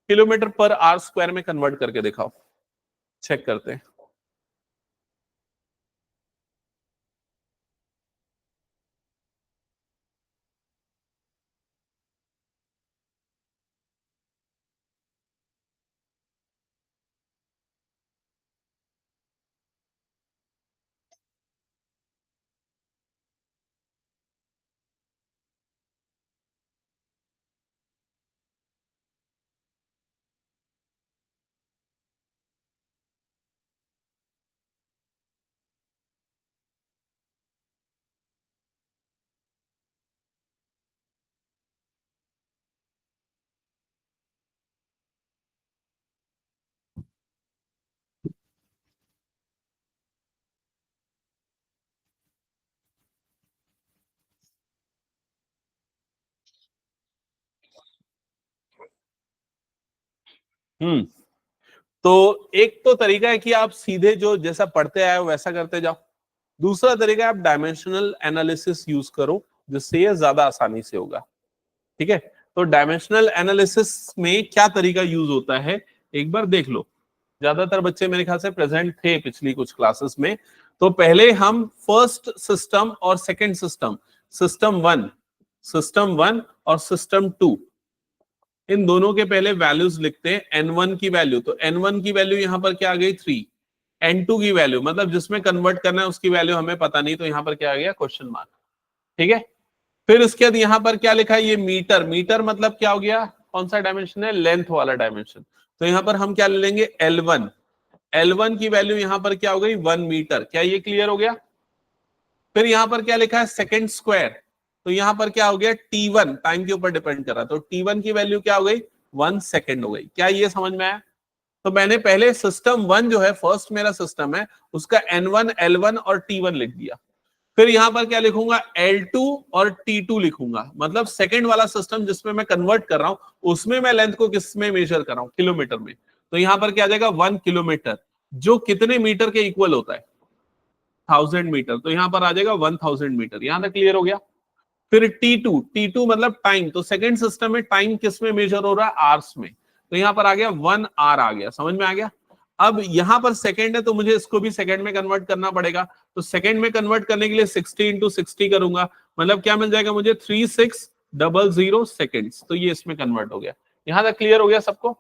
किलोमीटर पर आवर स्क्वायर में कन्वर्ट करके दिखाओ, चेक करते हैं। हम्म, तो एक तो तरीका है कि आप सीधे जो जैसा पढ़ते आए हो वैसा करते जाओ। दूसरा तरीका है आप डायमेंशनल एनालिसिस यूज करो, जिससे ये ज्यादा आसानी से होगा, ठीक है। तो डायमेंशनल एनालिसिस में क्या तरीका यूज होता है, एक बार देख लो। ज्यादातर बच्चे मेरे ख्याल से प्रेजेंट थे पिछली कुछ क्लासेस में। तो पहले हम फर्स्ट सिस्टम और सेकंड सिस्टम, सिस्टम 1 और सिस्टम 2, इन दोनों के पहले वैल्यूज लिखते हैं। n1 की वैल्यू, तो n1 की वैल्यू यहां पर क्या आ गई 3, n2 की वैल्यू मतलब जिसमें कन्वर्ट करना है उसकी वैल्यू हमें पता नहीं, तो यहां पर क्या आ गया क्वेश्चन मार्क, ठीक है। फिर उसके बाद यहां पर क्या लिखा है, ये मीटर, मीटर मतलब क्या हो गया, कौन सा डायमेंशन है, लेंथ वाला डायमेंशन। तो यहां पर हम क्या ले लेंगे, L1, L1 की वैल्यू यहां पर क्या हो गई 1 मीटर, क्या ये क्लियर हो गया। फिर यहां पर क्या लिखा है सेकंड स्क्वायर, तो यहां पर क्या हो गया T1, टाइम के ऊपर डिपेंड कर रहा है, तो T1 की वैल्यू क्या हो गई 1 सेकेंड हो गई। क्या ये समझ में आया। तो मैंने पहले सिस्टम 1 जो है फर्स्ट मेरा सिस्टम है, उसका N1 L1 और T1 लिख दिया। फिर यहां पर क्या लिखूंगा L2 और T2 लिखूंगा, मतलब सेकंड वाला सिस्टम जिसमें मैं कन्वर्ट कर रहा हूं उसमें मैं लेंथ को किस में मेजर कर रहा हूं, किलोमीटर में। तो यहां पर क्या आ जाएगा 1 किलोमीटर, जो कितने मीटर के इक्वल होता है 1000 मीटर, तो यहां पर आ जाएगा 1000 मीटर। यहां तक क्लियर हो गया। फिर T2 मतलब टाइम, तो सेकंड सिस्टम में टाइम किस में मेजर हो रहा है, आवर्स में, तो यहां पर आ गया 1 आवर आ गया, समझ में आ गया। अब यहां पर सेकंड है तो मुझे इसको भी सेकंड में कन्वर्ट करना पड़ेगा, तो सेकंड में कन्वर्ट करने के लिए 60 इंटू 60 करूंगा, मतलब क्या मिल जाएगा मुझे 3600 सेकेंड्स, तो ये इसमें कन्वर्ट हो गया। यहां तक क्लियर हो गया सबको?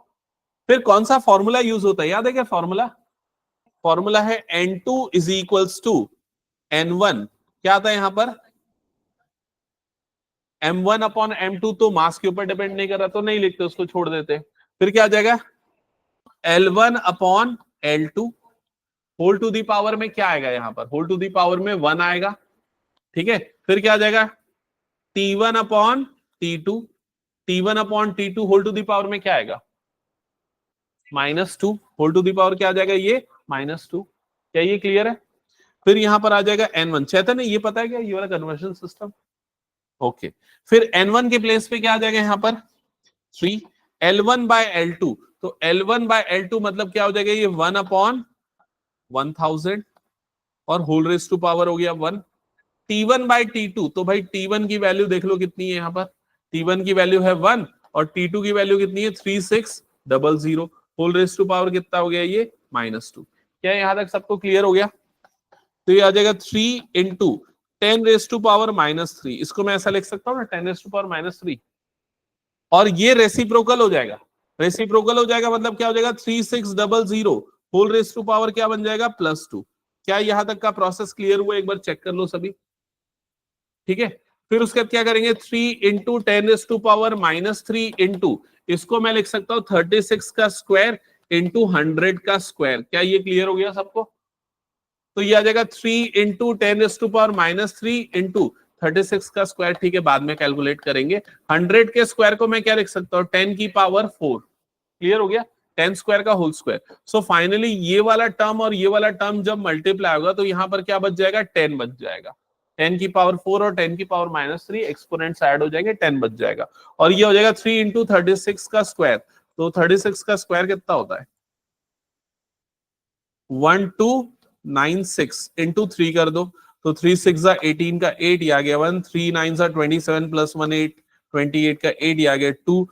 फिर कौन सा फॉर्मूला यूज होता है, याद है क्या फॉर्मूला? फॉर्मूला है N2 is equals to N1, क्या आता है यहां पर? M1 अपॉन M2, तो मास के ऊपर डिपेंड नहीं कर रहा तो नहीं लिखते, उसको छोड़ देते। फिर क्या आ जाएगा? L1 upon L2 whole to the power में क्या आएगा यहां पर? होल टू दी पावर में 1 आएगा, ठीक है। फिर क्या आ जाएगा? T1 upon T2, T1 upon T2 whole to the power में क्या आएगा? -2 होल टू दी पावर क्या आ जाएगा? ये -2। क्या ये क्लियर है? फिर यहां पर आ जाएगा N1। चैतन्य ये पता है क्या ये वाला कन्वर्जन सिस्टम? ओके। फिर N1 के प्लेस पे क्या आ जाएगा यहां पर? 3 L1 बाय L2, तो L1 बाय L2 मतलब क्या हो जाएगा? ये 1 अपॉन 1000 और होल रेस टू पावर हो गया 1। T1 बाय T2, तो भाई T1 की वैल्यू देख लो कितनी है यहां पर? T1 की वैल्यू है 1 और T2 की वैल्यू कितनी है? 3600। होल रेस टू पावर कितना हो गया? ये -2। क्या यहां तक सबको क्लियर हो गया? तो ये आ जाएगा 3 इंटू 10 रेस टू पावर -3, इसको मैं ऐसा लिख सकता हूँ ना 10 रेस टू पावर -3, और ये रेसिप्रोकल हो जाएगा। रेसिप्रोकल हो जाएगा मतलब क्या हो जाएगा? 3600 होल रेस टू पावर क्या बन जाएगा? +2। क्या यहां तक का प्रोसेस क्लियर हुआ? एक बार चेक कर लो सभी, ठीक है। फिर उसके बाद क्या करेंगे? 3 into 10 raise to power -3 into, इसको मैं लिख सकता हूं 36 का स्क्वायर इंटू 100 का स्क्वायर। क्या ये क्लियर हो गया सबको? तो ये आ जाएगा 3 into 10 raise to power -3 into 36 का स्क्वायर, ठीक है, बाद में कैलकुलेट करेंगे। 100 के स्क्वायर को मैं क्या लिख सकता हूँ? 10 की पावर 4। क्लियर हो गया? 10 स्क्वायर का होल स्क्वायर। सो फाइनली ये वाला टर्म और ये वाला टर्म जब मल्टीप्लाई होगा तो यहां पर क्या बच जाएगा? 10 बच जाएगा। 10 की पावर 4 और 10 की पावर -3 एक्सपोनेंट्स ऐड हो जाएंगे, 10 बच जाएगा। और ये हो जाएगा 3 इंटू 36 का स्क्वायर, तो 36 का स्क्वायर कितना होता है? 1296 इंटू 3 कर दो, तो 3 6 18 का 8 आ गया 1, 3 9 27 प्लस 1 8, 28 का 8 आ गया 2,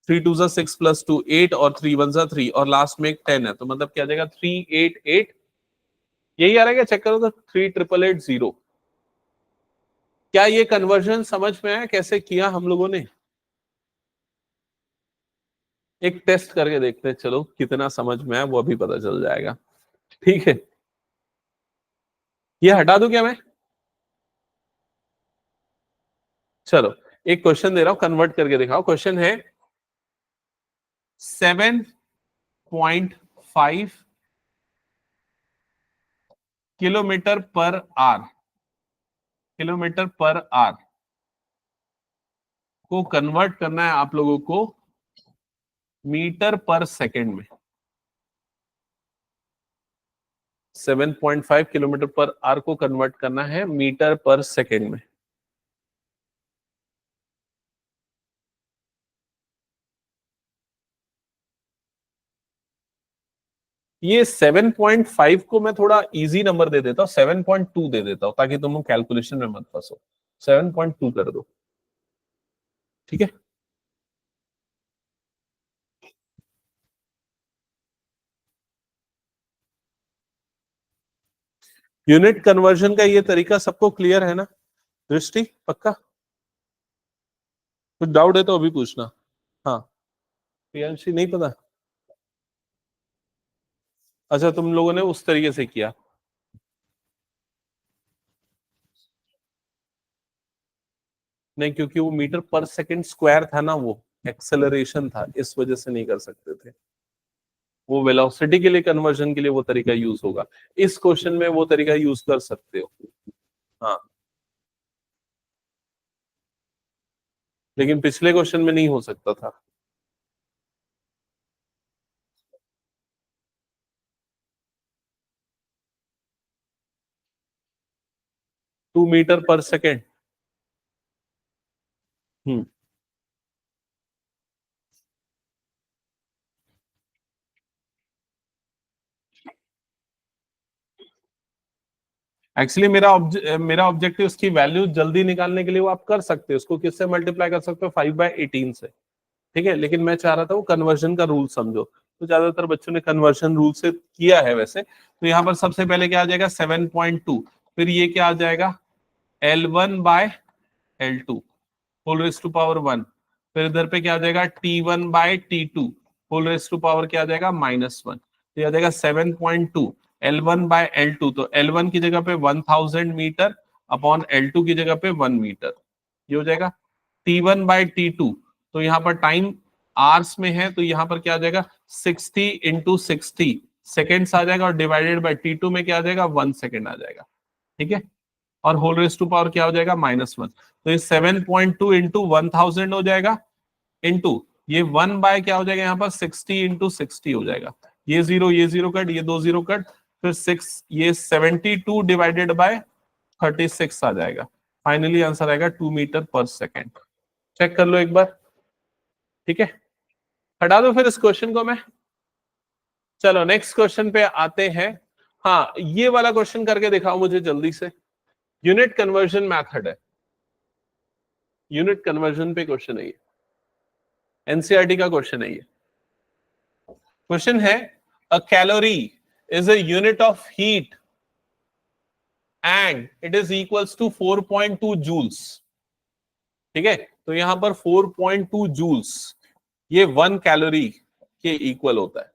3 2 6 प्लस 2 8 और 3 1 3, और लास्ट में एक 10 है, तो मतलब क्या आ जाएगा? 388। यही आ रहा है क्या? चेक करो तो 3880। क्या ये कन्वर्जन समझ में आया कैसे किया हम लोगों ने? एक टेस्ट करके देखते हैं, चलो कितना समझ में आया वो अभी पता चल जाएगा, ठीक है। ये हटा दूं क्या मैं? चलो एक क्वेश्चन दे रहा हूं, कन्वर्ट करके दिखाओ। क्वेश्चन है 7.5 kilometre per hour, kilometre per hour को कन्वर्ट करना है आप लोगों को मीटर पर सेकंड में। 7.5 किलोमीटर पर आवर को कन्वर्ट करना है मीटर पर सेकंड में। ये 7.5 को मैं थोड़ा इजी नंबर दे देता हूं, 7.2 दे देता हूं ताकि तुम कैलकुलेशन में मत फंसो। 7.2 कर दो, ठीक है। यूनिट कन्वर्जन का ये तरीका सबको क्लियर है ना? दृष्टि पक्का? कुछ डाउट है तो अभी पूछना। हाँ प्रियांशी नहीं पता? अच्छा तुम लोगों ने उस तरीके से किया। नहीं, क्योंकि वो मीटर पर सेकंड स्क्वायर था ना, वो एक्सेलरेशन था, इस वजह से नहीं कर सकते थे। वो वेलोसिटी के लिए कन्वर्जन के लिए वो तरीका यूज होगा। इस क्वेश्चन में वो तरीका यूज कर सकते हो। हाँ लेकिन पिछले क्वेश्चन में नहीं हो सकता था। टू मीटर पर सेकेंड। हम्म एक्चुअली मेरा ऑब्जेक्टिव उसकी वैल्यू जल्दी निकालने के लिए वो आप कर सकते हो, उसको किससे मल्टीप्लाई कर सकते हो? 5/18 से, ठीक है। लेकिन मैं चाह रहा था वो कन्वर्जन का रूल समझो। तो ज्यादातर बच्चों ने कन्वर्शन रूल से किया है वैसे। तो यहाँ पर सबसे पहले क्या आ जाएगा 7.2, फिर ये क्या आ जाएगा L1 by L2 whole raise to power 1, फिर इधर पे क्या आ जाएगा T1 by T2 whole raise to power क्या आ जाएगा -1, तो आ जाएगा 7.2 L1 बाय L2, तो L1 की जगह पे 1000 मीटर अपॉन L2 की जगह पे 1 मीटर, ये हो जाएगा T1 बाय T2, तो यहाँ पर टाइम आवर्स में है तो यहाँ पर क्या आ जाएगा 60 इंटू 60 सेकेंड्स आ जाएगा, और डिवाइडेड बाय T2 में क्या आ जाएगा 1 सेकेंड आ जाएगा, ठीक है, और होल रेज टू पावर क्या हो जाएगा -1, तो ये 7.2 इंटू 1000 हो जाएगा, इंटू ये 1 बाय क्या हो जाएगा यहाँ पर 60 इंटू 60 हो जाएगा, ये जीरो कट, ये 2 जीरो कट, फिर 6, ये 72 डिवाइडेड बाय 36 आ जाएगा, फाइनली आंसर आएगा 2 मीटर पर सेकेंड। चेक कर लो एक बार, ठीक है, हटा दो फिर इस क्वेश्चन को मैं। चलो नेक्स्ट क्वेश्चन पे आते हैं। हाँ, ये वाला क्वेश्चन करके दिखाओ मुझे जल्दी से, यूनिट कन्वर्जन मेथड है, यूनिट कन्वर्जन पे क्वेश्चन है ये, एनसीईआरटी का क्वेश्चन है ये। क्वेश्चन है a calorie is a unit of heat and it is equals to 4.2 joules, ठीक है, तो यहां पर 4.2 जूल्स ये 1 कैलोरी के इक्वल होता है,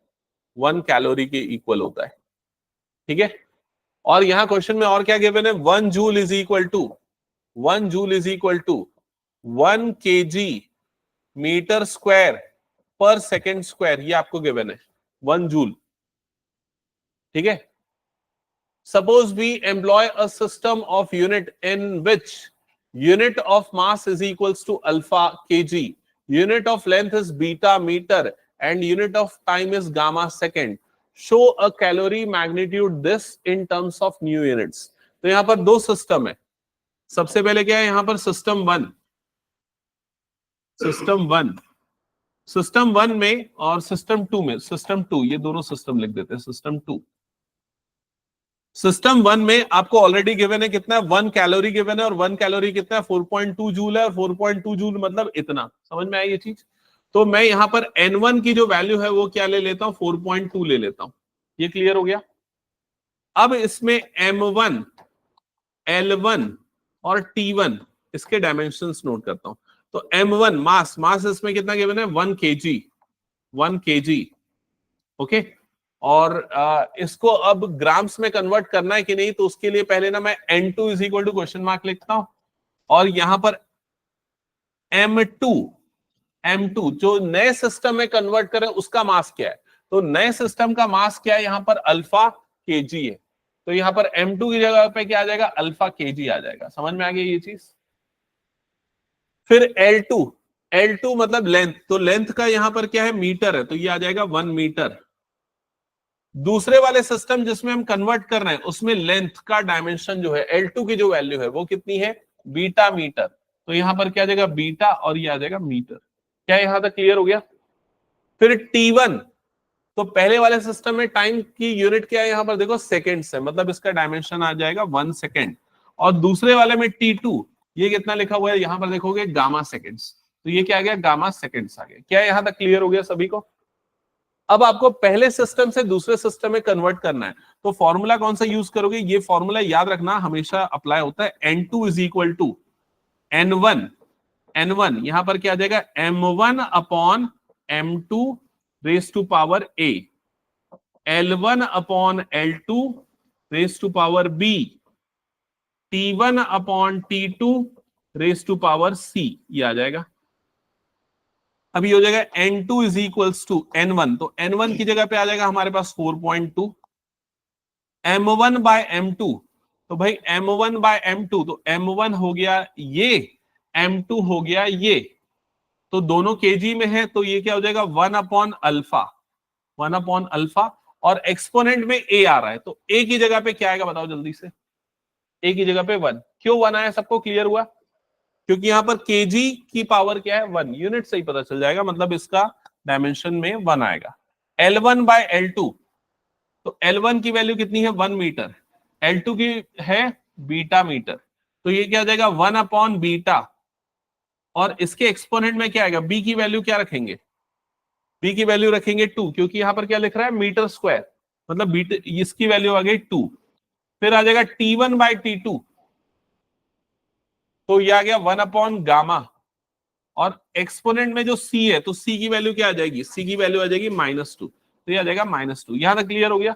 1 कैलोरी के इक्वल होता है, ठीक है, और यहां क्वेश्चन में और क्या गिवन है 1 joule is equal to 1 joule is equal to 1 KG metre square per second square, ये आपको गिवन है 1 जूल, ठीक है। Suppose we employ a system of unit in which unit of mass is equals to alpha kg, unit of length is beta meter and unit of time is gamma second, show a calorie magnitude this in terms of new units। तो यहां पर दो system है, सबसे पहले क्या है यहां पर सिस्टम वन में और सिस्टम टू में, सिस्टम टू, ये दोनों सिस्टम लिख देते हैं, सिस्टम टू। सिस्टम 1 में आपको ऑलरेडी गिवन है कितना है 1 कैलोरी गिवन है, और 1 कैलोरी कितना है 4.2 जूल है, और 4.2 जूल मतलब इतना, समझ में आई ये चीज। तो मैं यहां पर N1 की जो वैल्यू है वो क्या ले लेता हूं 4.2 ले लेता हूं, ये क्लियर हो गया। अब इसमें M1 L1 और T1 इसके डायमेंशंस नोट करता हूं। तो M1 मास इसमें कितना गिवन है 1 kg, ओके, और इसको अब ग्राम्स में कन्वर्ट करना है कि नहीं, तो उसके लिए पहले ना मैं N2 is equal to question mark लिखता हूं, और यहां पर M2 जो नए सिस्टम में कन्वर्ट करें उसका मास क्या है, तो नए सिस्टम का मास क्या है यहां पर अल्फा केजी है, तो यहां पर M2 की जगह पे क्या आ जाएगा अल्फा केजी आ जाएगा, समझ में आ गई ये चीज। फिर L2 मतलब लेंथ, तो लेंथ का यहां पर क्या है मीटर है, तो ये आ जाएगा 1 मीटर। दूसरे वाले सिस्टम जिसमें हम कन्वर्ट कर रहे हैं उसमें लेंथ का डायमेंशन जो है L2 की जो वैल्यू है वो कितनी है बीटा मीटर, तो यहां पर क्या आ जाएगा बीटा और ये आ जाएगा मीटर। क्या यहां तक क्लियर हो गया। फिर T1, तो पहले वाले सिस्टम में टाइम की यूनिट क्या है यहां पर देखो सेकेंड्स है, मतलब इसका डायमेंशन आ जाएगा 1 सेकेंड, और दूसरे वाले में T2 ये कितना लिखा हुआ है यहां पर देखोगे गामा सेकेंड्स, तो ये क्या आ गया गामा सेकेंड्स आ गया। क्या यहां तक क्लियर हो गया सभी को। अब आपको पहले सिस्टम से दूसरे सिस्टम में कन्वर्ट करना है, तो फॉर्मूला कौन सा यूज करोगे, ये फॉर्मूला याद रखना हमेशा अप्लाई होता है, N2 is equal to N1 यहां पर क्या आ जाएगा M1 upon M2 raise to power A, L1 upon L2 raise to power B, T1 upon T2 raise to power C, ये आ जाएगा। अभी हो जाएगा N2 is equals to N1, तो N1 की जगह पे आ जाएगा हमारे पास 4.2, M1 बाय M2, तो भाई M1 बाय M2, तो M1 हो गया ये, M2 हो गया ये, तो दोनों केजी में है, तो ये क्या हो जाएगा 1 अपॉन अल्फा, और एक्सपोनेंट में A आ रहा है, तो A की जगह पे क्या आएगा बताओ जल्दी से, A की जगह पे 1, क्यों 1 आया सबको क्लियर हुआ, क्योंकि यहां पर केजी की पावर क्या है 1, यूनिट से ही पता चल जाएगा, मतलब इसका डायमेंशन में 1 आएगा। L1 बाय L2, तो L1 की वैल्यू कितनी है 1 मीटर, L2 की है बीटा मीटर, तो ये क्या आ जाएगा 1 अपॉन बीटा, और इसके एक्सपोनेंट में क्या आएगा B की वैल्यू क्या रखेंगे बी की वैल्यू रखेंगे 2, क्योंकि यहां पर क्या लिख रहा है मीटर स्क्वायर, मतलब बीट, इसकी वैल्यू आ गई 2। फिर आ जाएगा T1/T2, तो ये आ गया 1/गामा, और एक्सपोनेंट में जो C है तो C की वैल्यू क्या आ जाएगी, C की वैल्यू आ जाएगी -2, तो ये आ जाएगा -2। यहां तक क्लियर हो गया।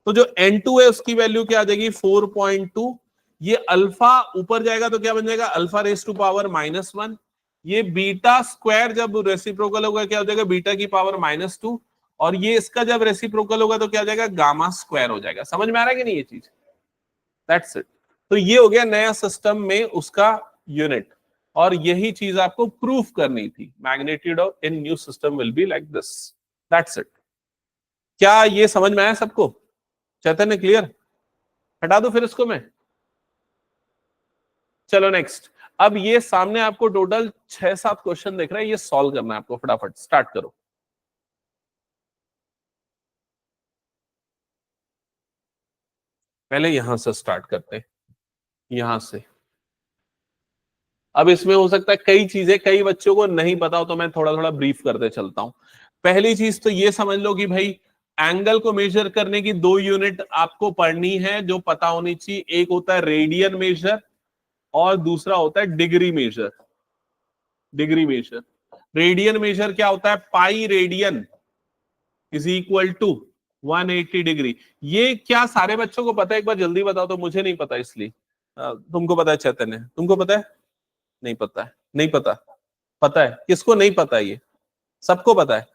तो जो N2 है उसकी वैल्यू क्या आ जाएगी 4.2। ये अल्फा ऊपर जाएगा तो क्या बन जाएगा अल्फा रेस टू पावर -1। ये बीटा स्क्वायर जब रेसिप्रोकल होगा क्या हो जाएगा बीटा की पावर -2, और ये इसका जब रेसिप्रोकल होगा तो क्या हो जाएगा गामा स्क्वायर हो जाएगा। समझ में आ रहा है कि नहीं ये चीज? That's it. तो ये हो गया नया सिस्टम में उसका यूनिट, और यही चीज आपको प्रूफ करनी थी, magnitude of in new system will be like this. That's it. क्या ये समझ में आया सबको? चैतन्य क्लियर? हटा दो फिर इसको मैं। चलो नेक्स्ट। अब ये सामने आपको टोटल 6-7 क्वेश्चन दिख रहे हैं, ये सॉल्व करना है आपको। फटाफट स्टार्ट करो। पहले यहां से स्टार्ट करते हैं, यहां से। अब इसमें हो सकता है कई चीजें कई बच्चों को नहीं पता हो, तो मैं थोड़ा थोड़ा ब्रीफ करते चलता हूं। पहली चीज तो ये समझ लो कि भाई एंगल को मेजर करने की 2 यूनिट आपको पढ़नी है जो पता होनी चाहिए। एक होता है रेडियन मेजर और दूसरा होता है degree measure. Degree measure, radian measure क्या होता है, pi radian is equal to 180 degree. ये क्या सारे बच्चों को पता है? एक बार जल्दी बताओ तो, मुझे नहीं पता इसलिए। तुमको पता है चैतन्य? तुमको पता है? नहीं पता है? नहीं पता? पता है? किसको नहीं पता है? ये सबको पता है,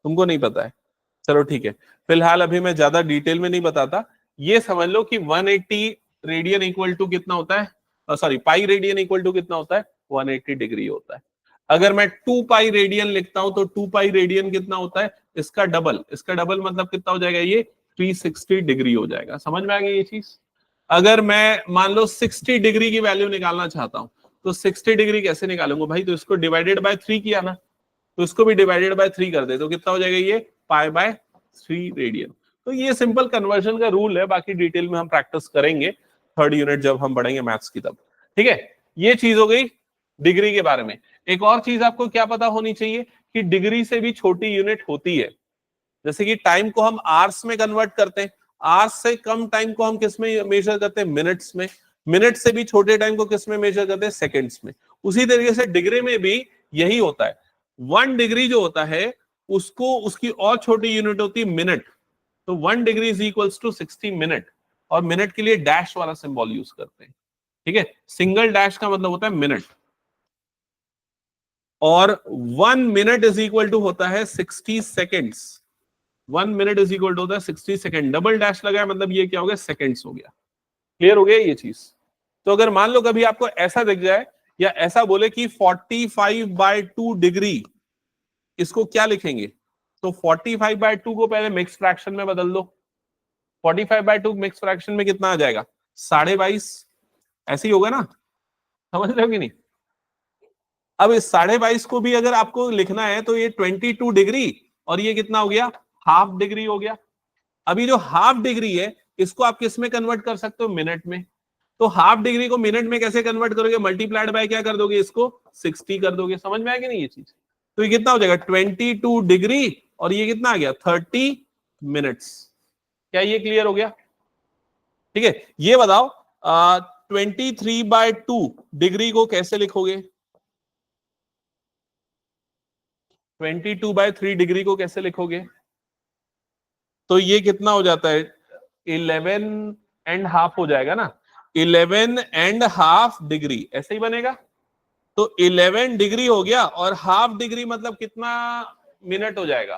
तुमको नहीं पता है। चलो ठीक है, फिलहाल अभी मैं ज्यादा डिटेल में नहीं बताता। ये समझ लो कि 180 रेडियन इक्वल टू कितना होता है, sorry pi radian equal to कितना होता है 180 डिग्री होता है। अगर मैं 2 पाई रेडियन लिखता हूं तो 2 पाई रेडियन कितना होता है, इसका डबल। इसका डबल मतलब कितना हो जाएगा, ये 360 डिग्री हो जाएगा। समझ में आ गई ये चीज? अगर मैं मान लो 60 डिग्री की वैल्यू निकालना चाहता हूं तो 60 डिग्री कैसे निकालूंगा भाई, तो इसको डिवाइडेड बाय 3 किया ना, तो इसको भी डिवाइडेड बाय 3 कर दे तो कितना हो जाएगा, ये π/3 रेडियन। तो ये सिंपल कन्वर्जन का रूल है, बाकी डिटेल में हम प्रैक्टिस करेंगे थर्ड यूनिट जब हम बढ़ेंगे मैथ्स की तब। ठीक है, ये चीज हो गई डिग्री के बारे में। एक और चीज आपको क्या पता होनी चाहिए कि डिग्री से भी छोटी यूनिट होती है। जैसे कि टाइम को हम आवर्स में कन्वर्ट करते हैं, आवर्स से कम टाइम को हम किस में मेजर करते हैं, मिनट्स में। मिनट से भी छोटे टाइम को किस में मेजर करते हैं, सेकंड्स में। उसी तरीके से डिग्री में भी यही होता है। 1 डिग्री जो होता है उसको उसकी और छोटी यूनिट होती है मिनट। तो 1 degree is equals to 60 minute, और मिनट के लिए डैश वाला सिंबल यूज करते हैं। ठीक है, सिंगल डैश का मतलब होता है मिनट, और 1 मिनट इज इक्वल टू होता है 60 seconds. 1 minute is equal to होता है 60 सेकेंड। डबल डैश लगाया मतलब ये क्या हो गया, सेकेंड्स हो गया। क्लियर हो गया ये चीज? तो अगर मान लो कभी आपको ऐसा दिख जाए या ऐसा बोले कि 45/2 डिग्री, इसको क्या लिखेंगे, तो 45/2 को पहले मिक्स फ्रैक्शन में बदल दो। 45/2 मिक्स फ्रैक्शन में कितना आ जाएगा, 22.5। ऐसे ही होगा ना, समझ रहे हो कि नहीं? अब इस 22.5 को भी अगर आपको लिखना है तो ये 22 डिग्री, और ये कितना हो गया, हाफ डिग्री हो गया। अभी जो हाफ डिग्री है इसको आप किस में कन्वर्ट कर सकते हो, मिनट में। तो हाफ डिग्री को मिनट में कैसे कन्वर्ट करोगे, मल्टीप्लाइड बाय क्या कर दोगे, इसको 60 कर दोगे। समझ में आया कि नहीं ये चीज? तो ये कितना हो जाएगा 22 डिग्री, और ये कितना आ गया 30 मिनट्स। क्या ये क्लियर हो गया? ठीक है, ये बताओ 23/2 डिग्री को कैसे लिखोगे, 22/3 डिग्री को कैसे लिखोगे? तो ये कितना हो जाता है, 11.5 हो जाएगा ना, 11.5 डिग्री, ऐसे ही बनेगा। तो 11 डिग्री हो गया, और हाफ डिग्री मतलब कितना मिनट हो जाएगा,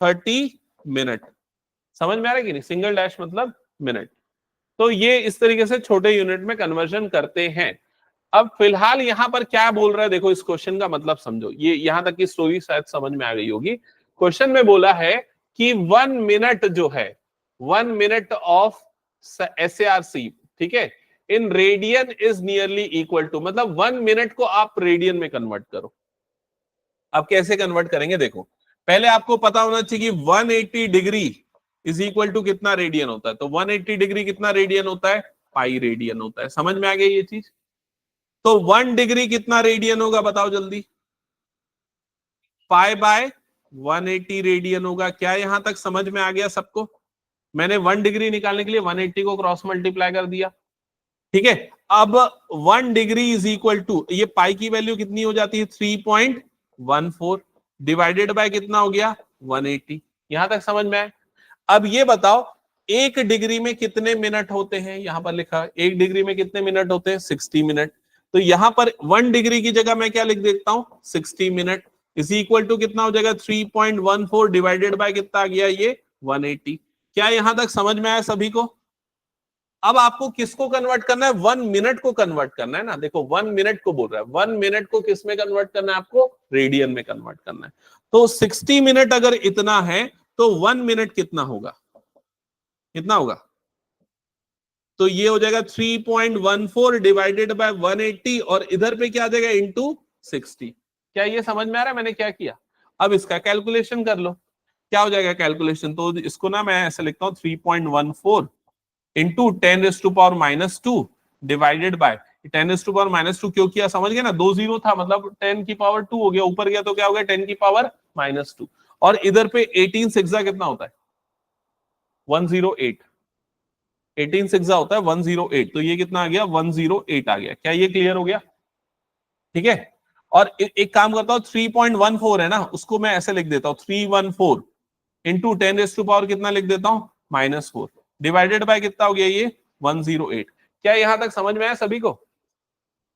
30 मिनट। समझ में आ रहा है कि नहीं? सिंगल डैश मतलब मिनट। तो ये इस तरीके से छोटे यूनिट में कन्वर्जन करते हैं। अब फिलहाल यहां पर क्या बोल रहा है, देखो इस क्वेश्चन का मतलब समझो। ये यहां तक की स्टोरी शायद समझ में आ गई होगी। क्वेश्चन में बोला है कि 1 मिनट जो है, 1 मिनट ऑफ SARC, ठीक है, in radian is nearly equal to, मतलब 1 मिनट को आप रेडियन में कन्वर्ट करो। अब कैसे कन्वर्ट करेंगे, देखो पहले आपको पता होना चाहिए कि 180 डिग्री इज इक्वल टू कितना रेडियन होता है। तो 180 डिग्री कितना रेडियन होता है, पाई रेडियन होता है। समझ में आ गई ये चीज? तो 1 डिग्री कितना रेडियन होगा, बताओ जल्दी, π/9। 180 रेडियन होगा। क्या यहां तक समझ में आ गया सबको? मैंने 1 डिग्री निकालने के लिए 180 को क्रॉस मल्टीप्लाई कर दिया, ठीक है। अब 1 डिग्री इज इक्वल टू, ये पाई की वैल्यू कितनी हो जाती है 3.14 डिवाइडेड बाय कितना हो गया 180। यहां तक समझ में आए? अब ये बताओ 1 डिग्री में कितने मिनट होते हैं? यहां पर लिखा 1 डिग्री में कितने मिनट होते हैं 60 मिनट। तो यहां पर 1 डिग्री की जगह मैं क्या लिख देता हूं 60 मिनट इज इक्वल टू कितना हो जाएगा 3.14 डिवाइडेड बाय कितना आ गया ये 180। क्या यहां तक समझ में आया सभी को? अब आपको किसको कन्वर्ट करना है 1 मिनट को कन्वर्ट करना है ना। देखो 1 मिनट को बोल रहा है, 1 मिनट को किस में कन्वर्ट करना है आपको रेडियन में कन्वर्ट करना है। तो 60 मिनट अगर इतना है तो 1 मिनट कितना होगा, कितना होगा? तो ये हो जाएगा 3.14 डिवाइडेड बाय 180 और इधर पे क्या आ जाएगा इनटू 60। क्या ये समझ में आ रहा है मैंने क्या किया? अब इसका कैलकुलेशन कर लो, क्या हो जाएगा कैलकुलेशन? तो इसको ना मैं ऐसे लिखता हूं 3.14 इंटू 10⁻⁻2 डिवाइडेड बाय 10⁻⁻2 क्यों किया समझ गए ना, 2 जीरो था मतलब 10⁻2 हो गया, ऊपर गया तो क्या हो गया 10⁻⁻2 और इधर पे 18 सिक्सा कितना होता है 108, 18 सिक्सा होता है 108, तो ये कितना आ गया 108 आ गया। क्या ये क्लियर हो गया? ठीक है। और एक काम करता हूं 3.14 है ना उसको मैं ऐसे लिख देता हूं 314 इंटू 10⁻⁻ कितना लिख देता हूं -4 डिवाइडेड बाय कितना हो गया ये 108। क्या यहां तक समझ में आया सभी को?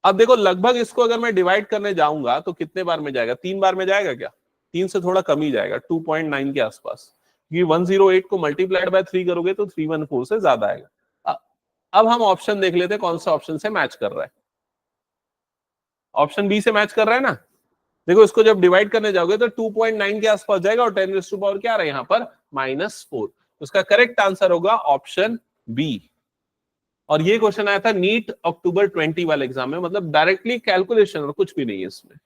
अब देखो लगभग इसको अगर मैं डिवाइड करने जाऊंगा तो कितने बार में जाएगा, 3 बार में जाएगा क्या? 3 से थोड़ा कम ही जाएगा 2.9 के आसपास, क्योंकि 108 को मल्टीप्लाइड बाय 3 करोगे तो 314 से ज्यादा आएगा। अब हम ऑप्शन देख लेते हैं कौन सा ऑप्शन से मैच कर रहा है। ऑप्शन बी से मैच कर रहा है ना। देखो इसको जब डिवाइड करने जाओगे तो 2.9 के आसपास जाएगा और 10⁻⁴ क्या आ रहा है यहाँ पर -4। उसका करेक्ट आंसर होगा ऑप्शन बी। और ये क्वेश्चन आया था नीट अक्टूबर 20 वाले एग्जाम में, मतलब डायरेक्टली कैलकुलेशन और कुछ भी नहीं है इसमें।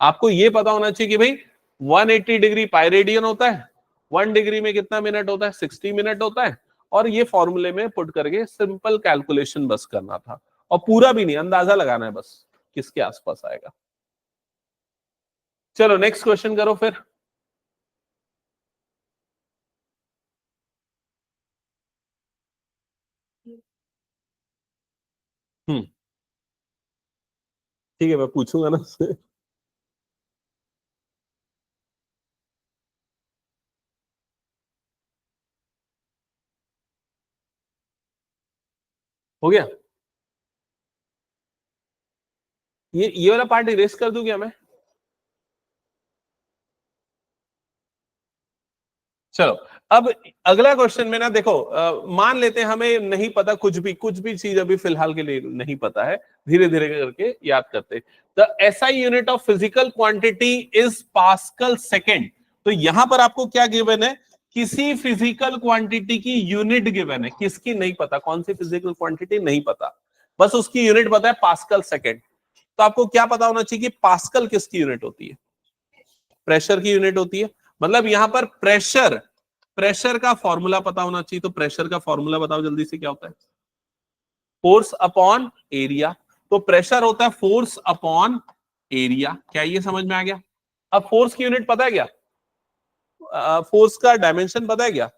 आपको ये पता होना चाहिए कि भाई 180 डिग्री पाई रेडियन होता है, 1 डिग्री में कितना मिनट होता है 60 मिनट होता है, और ये फॉर्मूले में पुट करके सिंपल कैलकुलेशन बस करना था और पूरा भी नहीं, अंदाजा लगाना है बस किसके आसपास आएगा। चलो नेक्स्ट क्वेश्चन करो फिर। हम्म, ठीक है मैं पूछूंगा ना उससे। हो गया? ये वाला पार्ट इरेज कर दूं क्या मैं? चलो अब अगला क्वेश्चन में ना देखो मान लेते हैं हमें नहीं पता कुछ भी चीज अभी फिलहाल के लिए नहीं पता है, धीरे धीरे करके याद करते। The SI unit of physical quantity is pascal second. तो यहां पर आपको क्या गिवन है, किसी फिजिकल क्वांटिटी की यूनिट गिवन है, किसकी नहीं पता, कौन सी फिजिकल क्वांटिटी नहीं पता, बस उसकी यूनिट पता है पास्कल सेकेंड। तो आपको क्या पता होना चाहिए कि पास्कल किसकी यूनिट होती है, प्रेशर की यूनिट होती है। मतलब यहां पर प्रेशर, प्रेशर का फॉर्मूला पता होना चाहिए। तो प्रेशर का फॉर्मूला बताओ जल्दी से क्या होता है, फोर्स अपॉन एरिया। तो प्रेशर होता है फोर्स अपॉन एरिया। क्या ये समझ में आ गया? अब फोर्स की यूनिट पता है क्या, फोर्स का डायमेंशन पता है क्या?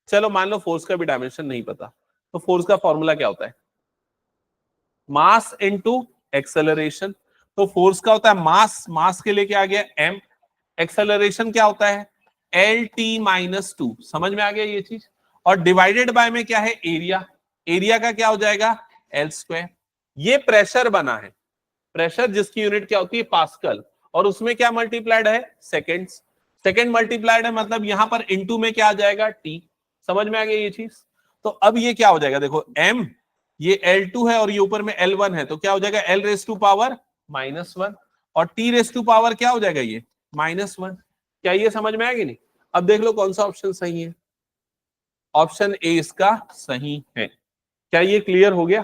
चलो मान लो फोर्स का भी डायमेंशन नहीं पता, तो फोर्स का फॉर्मूला क्या होता है, मास इनटू एक्सेलरेशन। तो फोर्स का होता है मास, मास के लिए क्या आ गया m, एक्सेलरेशन क्या होता है Lt-2। समझ में आ गया ये चीज? और डिवाइडेड बाय में क्या है एरिया, एरिया का क्या हो जाएगा L²। ये प्रेशर बना है, प्रेशर जिसकी यूनिट क्या होती है पास्कल, और उसमें क्या मल्टीप्लाइड है सेकेंड्स, सेकेंड मल्टीप्लाइड है, मतलब यहां पर इनटू में क्या आ जाएगा टी। समझ में आ गया ये चीज? तो अब ये क्या हो जाएगा देखो m, ये L2 है और ये ऊपर में L1 है, तो क्या हो जाएगा L⁻⁻1 और T⁻⁻ क्या हो जाएगा ये -1। क्या ये समझ में आएगी नहीं? अब देख लो कौन सा ऑप्शन सही है, ऑप्शन ए इसका सही है। क्या ये क्लियर हो गया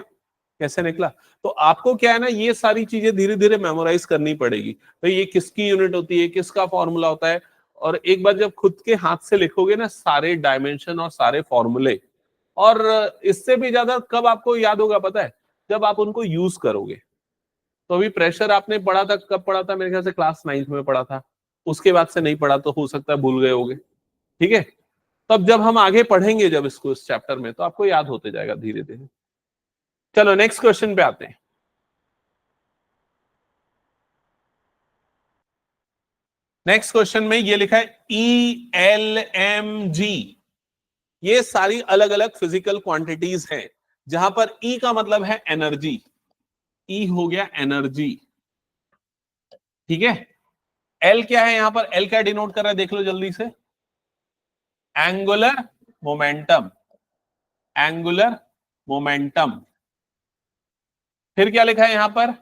कैसे निकला? तो आपको क्या है ना, ये सारी चीजें धीरे धीरे मेमोराइज करनी पड़ेगी, तो ये किसकी यूनिट होती है, किसका फॉर्मूला होता है। और एक बार जब खुद के हाथ से लिखोगे ना सारे डायमेंशन और सारे फॉर्मूले, और इससे भी ज्यादा कब आपको याद होगा पता है, जब आप उनको यूज करोगे। तो अभी प्रेशर आपने पढ़ा था, कब पढ़ा था? मेरे ख्याल से क्लास 9th में पढ़ा था, उसके बाद से नहीं पढ़ा, तो हो सकता है भूल गए होगे। ठीक है, तब जब हम आगे पढ़ेंगे जब इसको इस चैप्टर में, तो आपको याद होते जाएगा धीरे धीरे। चलो नेक्स्ट क्वेश्चन पे आते हैं। नेक्स्ट क्वेश्चन में ये लिखा है ELMG। ये सारी अलग अलग फिजिकल क्वांटिटीज हैं, जहां पर E का मतलब है एनर्जी। E हो गया एनर्जी, ठीक है। L क्या है यहां पर? L क्या डिनोट कर रहा है, देख लो जल्दी से। Angular momentum, angular momentum. फिर क्या लिखा है यहां पर?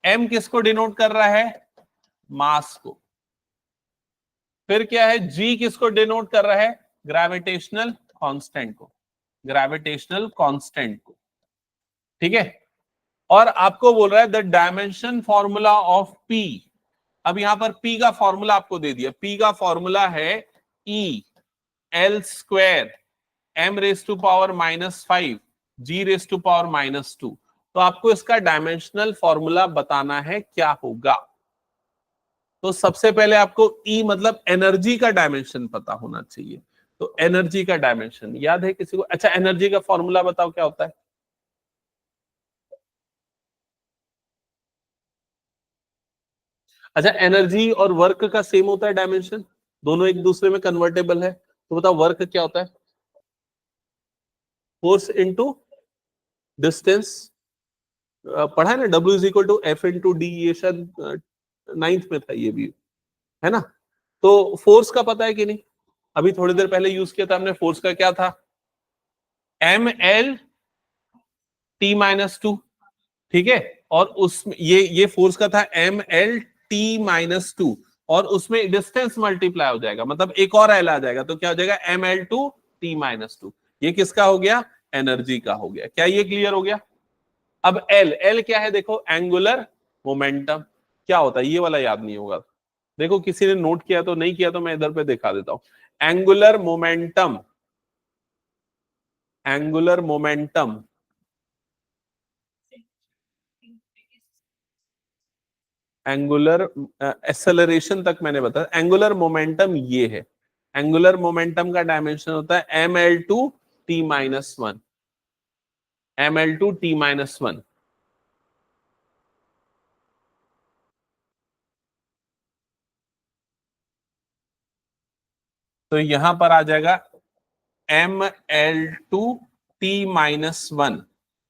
M किसको डिनोट कर रहा है? मास को। फिर क्या है? G किसको डिनोट कर रहा है? ग्रेविटेशनल कांस्टेंट को, ग्रेविटेशनल कांस्टेंट को, ठीक है। और आपको बोल रहा है the dimension formula of P। अब यहां पर P का फॉर्मूला आपको दे दिया। P का फॉर्मूला है EL स्क्वायर m⁻⁻5 g⁻⁻2। तो आपको इसका डायमेंशनल फॉर्मूला बताना है, क्या होगा? तो सबसे पहले आपको E मतलब एनर्जी का डायमेंशन पता होना चाहिए। तो एनर्जी का डायमेंशन याद है किसी को? अच्छा, एनर्जी का फॉर्मूला बताओ क्या होता है? अच्छा, एनर्जी और वर्क का सेम होता है डायमेंशन? दोनों एक दूसरे में कन्वर्टेबल है? तो बताओ वर्क क्या होता है? Force into distance. पढ़ा है ना, W = F × D। ये शायद 9th में था ये भी, है ना? तो फोर्स का पता है कि नहीं? अभी थोड़ी देर पहले यूज किया था हमने फोर्स का, क्या था? mL_T-2, ठीक है। और उसमें ये फोर्स का था mL_T-2, और उसमें डिस्टेंस मल्टीप्लाई हो जाएगा, मतलब एक और एल आ जाएगा, तो क्या हो जाएगा? mL2T-2। ये किसका हो गया? एनर्जी का हो गया। क्या ये क्लियर हो गया? अब एल क्या है? देखो, एंगुलर मोमेंटम। क्या होता है ये वाला? याद नहीं होगा। देखो किसी ने नोट किया तो, नहीं किया तो मैं इधर पे दिखा देता हूं। Angular momentum, angular momentum, angular acceleration तक मैंने बताया। एंगुलर मोमेंटम ये है। एंगुलर मोमेंटम का डायमेंशन होता है mL2T-1, mL2T-1। तो यहां पर आ जाएगा mL2T-1,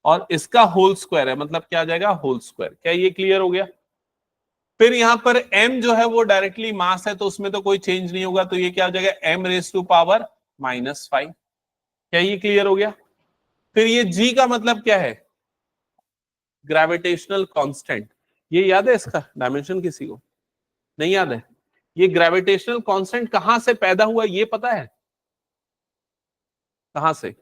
और इसका होल स्क्वायर है, मतलब क्या आ जाएगा? Whole square. क्या ये क्लियर हो गया? फिर यहां पर m जो है वो डायरेक्टली मास है, तो उसमें तो कोई चेंज नहीं होगा, तो ये क्या हो जाएगा? m⁻⁻5। क्या ये क्लियर हो गया? फिर ये g का मतलब क्या है? Gravitational constant. ये याद है इसका डायमेंशन? किसी को नहीं याद है? ये ग्रेविटेशनल कांस्टेंट कहां से पैदा हुआ, ये पता है? कहां से?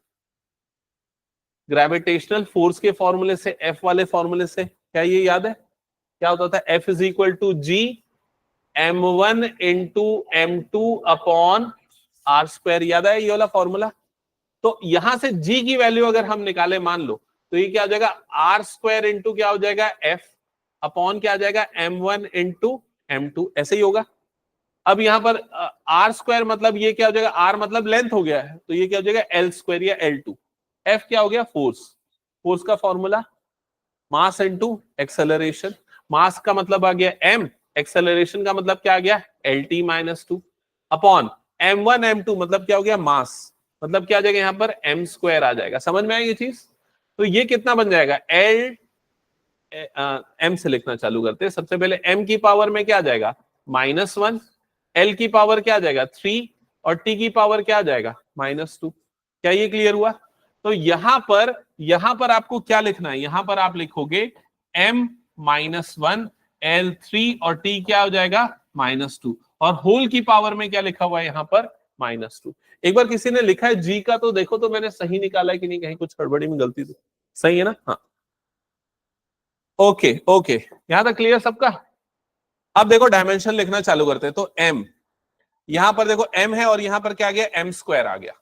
ग्रेविटेशनल फोर्स के फॉर्मूले से, F वाले फॉर्मूले से। क्या ये याद है? क्या होता था? F = G m1 × m2/r²। याद है ये वाला फॉर्मूला? तो यहां से G की वैल्यू अगर हम निकाले, मान लो, तो ये क्या हो जाएगा? r² इंटू क्या हो जाएगा? F अपॉन क्या आ जाएगा? m1 × m2। ऐसे ही होगा। अब यहां पर r² मतलब ये क्या हो जाएगा? r मतलब लेंथ हो गया है, तो ये क्या हो जाएगा? L² या L2। F क्या हो गया? फोर्स। फोर्स का फॉर्मूला मास इंटू एक्सेलरेशन। मास का मतलब आ गया m, एक्सेलरेशन का मतलब क्या आ गया? LT-2 अपॉन m1 m2, मतलब क्या हो गया? मास। मतलब क्या आ जाएगा यहां पर? m² आ जाएगा। समझ में आई ये चीज? तो ये कितना बन जाएगा? m से लिखना चालू करते हैं। सबसे पहले m की पावर में क्या आ जाएगा? -1। l की पावर क्या आ जाएगा? 3। और t की पावर क्या आ जाएगा? -2। क्या ये क्लियर हुआ? तो यहां पर आपको क्या लिखना है? यहां पर आप लिखोगे m-1 L3, और t क्या हो जाएगा? -2। और होल की पावर में क्या लिखा हुआ है यहां पर? -2। एक बार किसी ने लिखा है g का, तो देखो तो मैंने सही निकाला है कि नहीं, कहीं कुछ गड़बड़ी में गलती तो सही है ना? हाँ, ओके ओके, यहां तक क्लियर सबका? अब देखो डायमेंशन लिखना चालू करते हैं। तो m, यहां पर देखो m है, और यहां पर क्या आ गया? m² आ गया।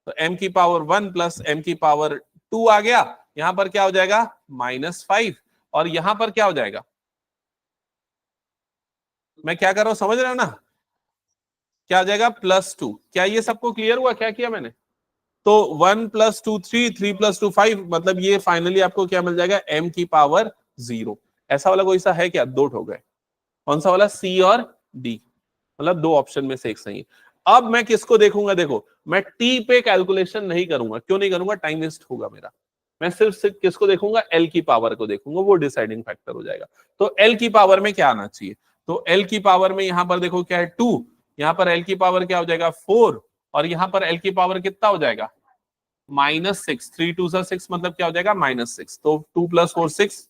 तो m की पावर 1 प्लस m की पावर 2 आ गया। यहां पर क्या हो जाएगा? -5। और यहां पर क्या हो जाएगा? मैं क्या कर रहा हूं समझ रहे हो ना? क्या आ जाएगा +2। क्या ये सबको क्लियर हुआ क्या किया मैंने? तो 1 + 2 3, 3 + 2 5, मतलब ये फाइनली आपको क्या मिल जाएगा m⁻0। ऐसा वाला कोई सा है क्या? दो ठो गए। कौन सा वाला? सी और डी, मतलब दो ऑप्शन में से एक सही है। अब मैं किसको देखूंगा? देखो मैं टी पे कैलकुलेशन नहीं करूंगा। क्यों नहीं करूंगा? टाइम वेस्ट होगा मेरा। मैं सिर्फ किसको देखूंगा? एल की पावर को देखूंगा, वो डिसाइडिंग फैक्टर हो जाएगा। तो एल की पावर में क्या आना चाहिए? तो एल की पावर में यहां पर देखो क्या है 2, यहां पर एल की पावर क्या हो जाएगा 4, और यहां पर एल की पावर कितना हो जाएगा -6। 3 2 6, मतलब क्या हो जाएगा -6। तो 2 + 4 6,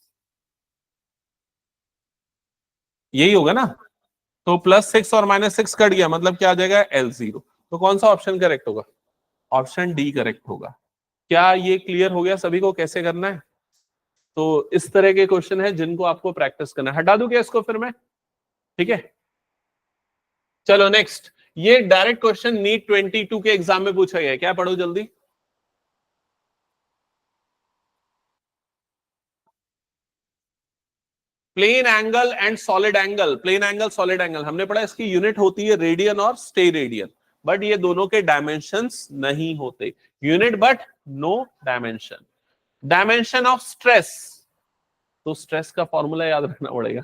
यही होगा ना? तो +6 और -6 कट गया, मतलब क्या आ जाएगा L0। तो कौन सा ऑप्शन करेक्ट होगा? ऑप्शन डी करेक्ट होगा। क्या ये क्लियर हो गया सभी को कैसे करना है? तो इस तरह के क्वेश्चन है जिनको आपको प्रैक्टिस करना है। हटा दूं क्या इसको फिर मैं? ठीक है, चलो नेक्स्ट। ये डायरेक्ट क्वेश्चन नीट 22 के एग्जाम में पूछा गया है। क्या पढ़ो जल्दी। Plane angle and solid angle. Plane angle solid angle हमने पढ़ा, इसकी यूनिट होती है रेडियन और स्टे रेडियन, बट ये दोनों के डायमेंशंस नहीं होते। Unit but no dimension. Dimension of stress, तो स्ट्रेस का फॉर्मूला याद रखना पड़ेगा।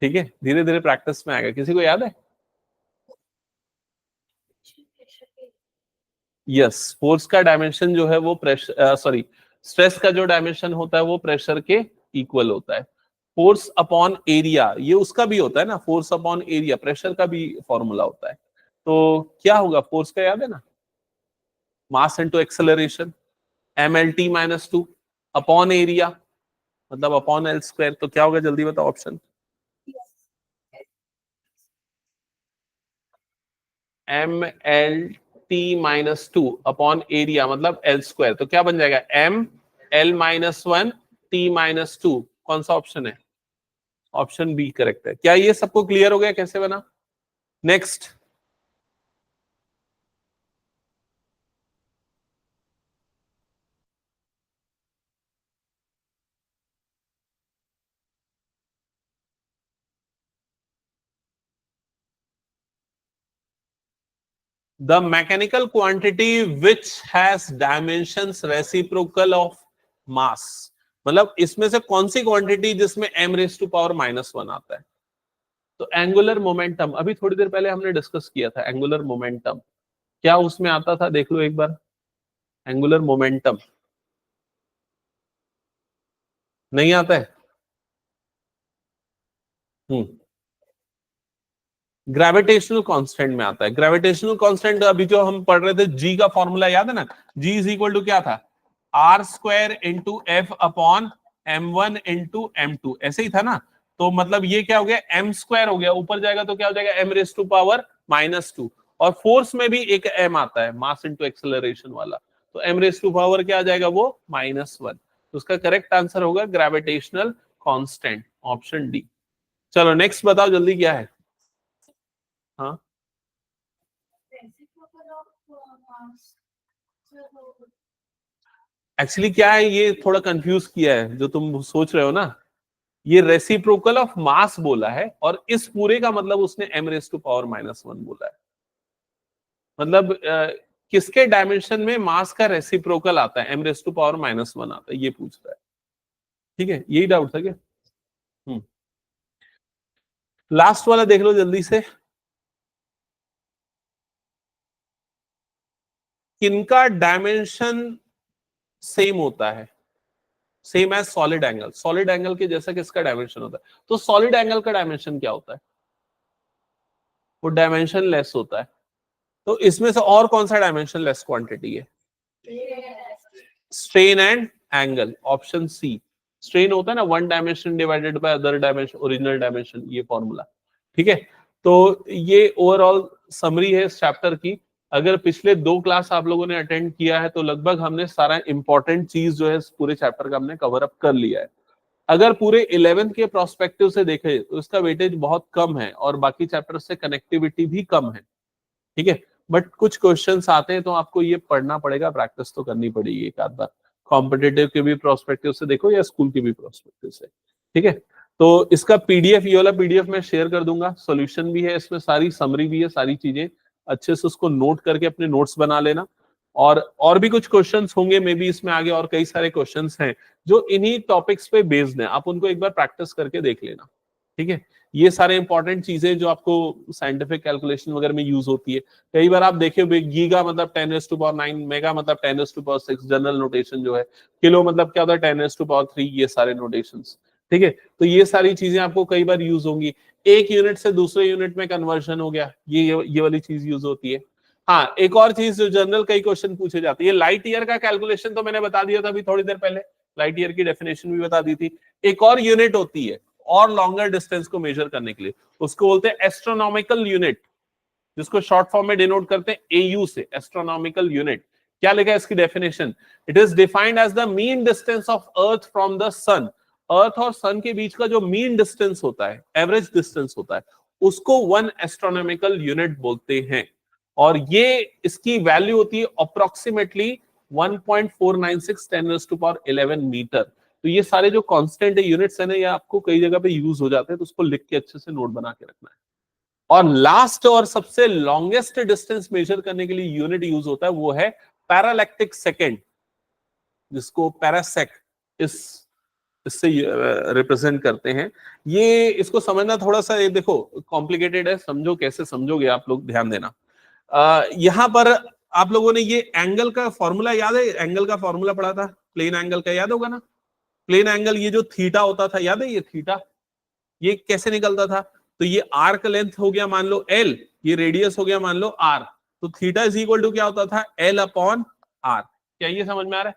ठीक है, धीरे धीरे प्रैक्टिस में आएगा। किसी को याद है? यस, फोर्स का डायमेंशन जो है वो प्रेशर, सॉरी, स्ट्रेस का जो डायमेंशन होता है वो प्रेशर के इक्वल होता है। फोर्स अपॉन एरिया ये उसका भी होता है ना, फोर्स अपॉन एरिया प्रेशर का भी फॉर्मूला होता है। तो क्या होगा फोर्स का? याद है ना, mass into acceleration, mLT-2 upon area, मतलब अपॉन L²। तो क्या होगा जल्दी बताओ ऑप्शन। mLT-2 अपॉन एरिया मतलब L²। तो क्या बन जाएगा mL-1T-2। कौन सा ऑप्शन है? ऑप्शन बी करेक्ट है। क्या ये सबको क्लियर हो गया कैसे बना? Next. The mechanical quantity which has dimensions reciprocal of mass, मतलब इसमें से कौन सी क्वांटिटी जिसमें m⁻⁻1 आता है? तो एंगुलर मोमेंटम, अभी थोड़ी देर पहले हमने डिस्कस किया था एंगुलर मोमेंटम। क्या उसमें आता था? देख लो एक बार। एंगुलर मोमेंटम नहीं आता है। ग्रेविटेशनल कांस्टेंट में आता है। ग्रेविटेशनल कांस्टेंट अभी जो हम पढ़ रहे थे, जी का फॉर्मूला याद है ना? जी इज इक्वल टू क्या था? R² × F/m1 × m2, ऐसे ही था ना? तो मतलब ये क्या हो गया? m² हो गया, ऊपर जाएगा तो क्या हो जाएगा m⁻⁻2। और फोर्स में भी एक m आता है, मास इंटू एक्सेलरेशन वाला। तो m⁻⁻ क्या आ जाएगा? वो -1। तो उसका करेक्ट आंसर होगा ग्रेविटेशनल कांस्टेंट, ऑप्शन डी। चलो नेक्स्ट बताओ जल्दी क्या है। हाँ, एक्चुअली क्या है, ये थोड़ा कंफ्यूज किया है जो तुम सोच रहे हो ना। ये रेसिप्रोकल ऑफ मास बोला है, और इस पूरे का मतलब उसने m⁻⁻1 बोला है। मतलब किसके डायमेंशन में मास का रेसिप्रोकल आता है, m⁻⁻1 आता है, ये पूछ रहा है। ठीक है, यही डाउट था क्या? लास्ट वाला देख लो जल्दी से। किनका डायमेंशन सेम होता है? Same as solid angle. Solid angle के जैसा किसका डायमेंशन होता है? तो सॉलिड एंगल का डायमेंशन क्या होता है? वो डायमेंशन लेस होता है। तो इसमें से और कौन सा डायमेंशन लेस क्वांटिटी है? Strain and angle, option C. Strain होता है ना, 1 dimension divided by other dimension, original dimension, ये फॉर्मूला। ठीक है, तो ये ओवरऑल समरी है इस चैप्टर की। अगर पिछले 2 क्लास आप लोगों ने अटेंड किया है तो लगभग हमने सारा इंपॉर्टेंट चीज जो है पूरे चैप्टर का हमने कवर अप कर लिया है। अगर पूरे 11th के प्रोस्पेक्टिव से देखें तो इसका वेटेज बहुत कम है और बाकी चैप्टर से कनेक्टिविटी भी कम है। ठीक है, बट कुछ क्वेश्चंस आते हैं तो आपको ये पढ़ना पड़ेगा, प्रैक्टिस तो करनी पड़ेगी एक आध बार। कॉम्पिटेटिव के भी प्रोस्पेक्टिव से देखो या स्कूल के भी प्रोस्पेक्टिव से। ठीक है, तो इसका पीडीएफ, ये वाला पीडीएफ मैं शेयर कर दूंगा, सॉल्यूशन भी है इसमें, सारी समरी भी है, सारी चीजें अच्छे से उसको नोट करके अपने नोट्स बना लेना। और भी कुछ क्वेश्चंस होंगे मे बी इसमें आगे, और कई सारे क्वेश्चंस हैं जो इन्हीं टॉपिक्स पे बेस्ड हैं, आप उनको एक बार प्रैक्टिस करके देख लेना, ठीक है। ये सारे इंपॉर्टेंट चीजें जो आपको साइंटिफिक कैलकुलेशन वगैरह में यूज होती है। कई बार आप देखे गीगा मतलब 10⁻⁹, मेगा मतलब 10⁻�6, जनरल नोटेशन जो है, किलो मतलब क्या होता है 10⁻3, ये सारे नोटेशंस, ठीक है। तो ये सारी चीजें आपको कई बार यूज होंगी। एक यूनिट से दूसरे यूनिट में कन्वर्शन हो गया, ये वाली चीज यूज होती है। हाँ, एक और चीज जो जनरल कई क्वेश्चन पूछे जाते हैं, लाइट ईयर का कैलकुलेशन तो मैंने बता दिया था अभी थोड़ी देर पहले, लाइट ईयर की डेफिनेशन भी बता दी थी। एक और यूनिट होती है और लॉन्गर डिस्टेंस को मेजर करने के लिए, उसको बोलते हैं एस्ट्रोनॉमिकल यूनिट, जिसको शॉर्ट फॉर्म में डिनोट करते हैं एयू से, एस्ट्रोनॉमिकल यूनिट। क्या लिखा है इसकी definition? It is defined as the mean distance of earth from the sun. Earth और सन के बीच का जो मीन डिस्टेंस होता है, एवरेज डिस्टेंस होता है, उसको 1 एस्ट्रोनॉमिकल यूनिट बोलते हैं। और ये इसकी वैल्यू होती है अप्रोक्सीमेटली 1.496 10⁻11 मीटर। तो ये सारे जो कांस्टेंट यूनिट्स है ना, ये आपको कई जगह पे यूज हो जाते हैं, तो उसको लिख के अच्छे से नोट बना के रखना है। और लास्ट और सबसे लॉन्गेस्ट डिस्टेंस मेजर करने के लिए यूनिट यूज होता है, वो है पैरालैक्टिक सेकेंड, जिसको पैरासेक इससे रिप्रेजेंट करते हैं। ये इसको समझना थोड़ा सा, ये देखो कॉम्प्लिकेटेड है, समझो कैसे समझोगे आप लोग, ध्यान देना। यहां पर आप लोगों ने ये एंगल का फॉर्मूला याद है? एंगल का फॉर्मूला पढ़ा था, प्लेन एंगल का, याद होगा ना? प्लेन एंगल, ये जो थीटा होता था, याद है ये थीटा, ये कैसे निकलता था? तो ये आर्क लेंथ हो गया मान लो L, ये रेडियस हो गया मान लो R, तो थीटा इज इक्वल टू क्या होता था? L/R। क्या ये समझ में आ रहा है?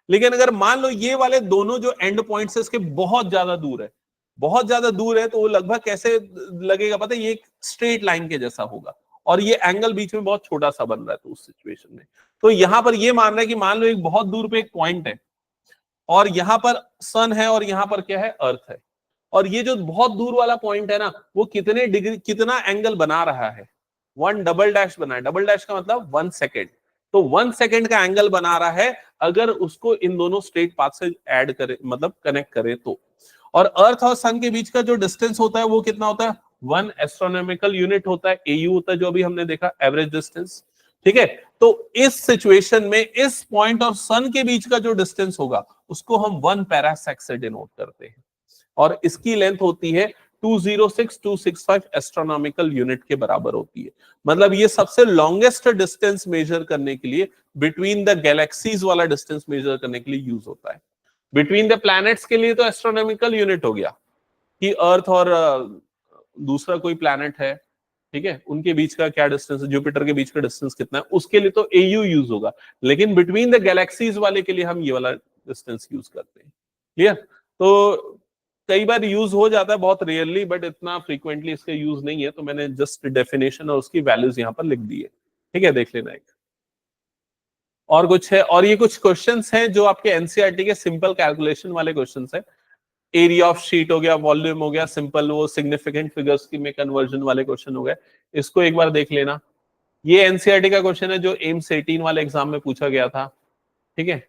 लेकिन अगर मान लो ये वाले दोनों जो एंड पॉइंट्स है इसके बहुत ज्यादा दूर है, बहुत ज्यादा दूर है, तो वो लगभग कैसे लगेगा पता है? ये एक स्ट्रेट लाइन के जैसा होगा, और ये एंगल बीच में बहुत छोटा सा बन रहा है। तो उस सिचुएशन में तो यहां पर ये मान रहा है कि मान लो एक बहुत दूर पे एक पॉइंट है, और यहां पर सन है, और यहां पर क्या है? अर्थ है। और ये जो बहुत दूर वाला पॉइंट है ना, वो कितने डिग्री, कितना एंगल बना रहा है? 1 डबल डैश बना है। डबल डैश का मतलब 1 सेकेंड। तो 1 सेकेंड का एंगल बना रहा है, अगर उसको इन दोनों स्ट्रेट पाथ से ऐड करे, मतलब कनेक्ट करे तो। और अर्थ और सन के बीच का जो डिस्टेंस होता है वो कितना होता है? 1 एस्ट्रोनॉमिकल यूनिट होता है, एयू होता है, जो अभी हमने देखा, एवरेज डिस्टेंस, ठीक है। तो इस सिचुएशन में इस पॉइंट और सन के बीच का जो डिस्टेंस होगा, उसको हम 1 पैरासेक से डिनोट करते हैं, और इसकी लेंथ होती है 206265 एस्ट्रोनॉमिकल यूनिट के बराबर होती है। मतलब ये सबसे लॉन्गेस्ट डिस्टेंस मेजर करने के लिए, बिटवीन द गैलेक्सीज वाला डिस्टेंस मेजर करने के लिए यूज होता है। बिटवीन द प्लैनेट्स के लिए तो एस्ट्रोनॉमिकल यूनिट हो गया कि अर्थ और दूसरा कोई प्लैनेट है, ठीक है, उनके बीच का क्या डिस्टेंस है, जुपिटर के बीच का डिस्टेंस कितना है, उसके लिए तो एयू यूज होगा। लेकिन बिटवीन द गैलेक्सीज वाले के लिए हम ये वाला डिस्टेंस यूज करते हैं। क्लियर? तो कई बार यूज हो जाता है, बहुत रेयरली, बट इतना फ्रीक्वेंटली इसका यूज नहीं है, तो मैंने जस्ट डेफिनेशन और उसकी वैल्यूज यहां पर लिख दी है, ठीक है, देख लेना एक। और कुछ है? और ये कुछ क्वेश्चंस हैं जो आपके एनसीईआरटी के सिंपल कैलकुलेशन वाले क्वेश्चंस हैं। एरिया ऑफ शीट हो गया, वॉल्यूम हो गया, सिंपल वो सिग्निफिकेंट फिगर्स की में कन्वर्जन वाले क्वेश्चन हो गए, इसको एक बार देख लेना। ये एनसीईआरटी का क्वेश्चन है जो एम्स 18 वाले एग्जाम में पूछा गया था, ठीक है।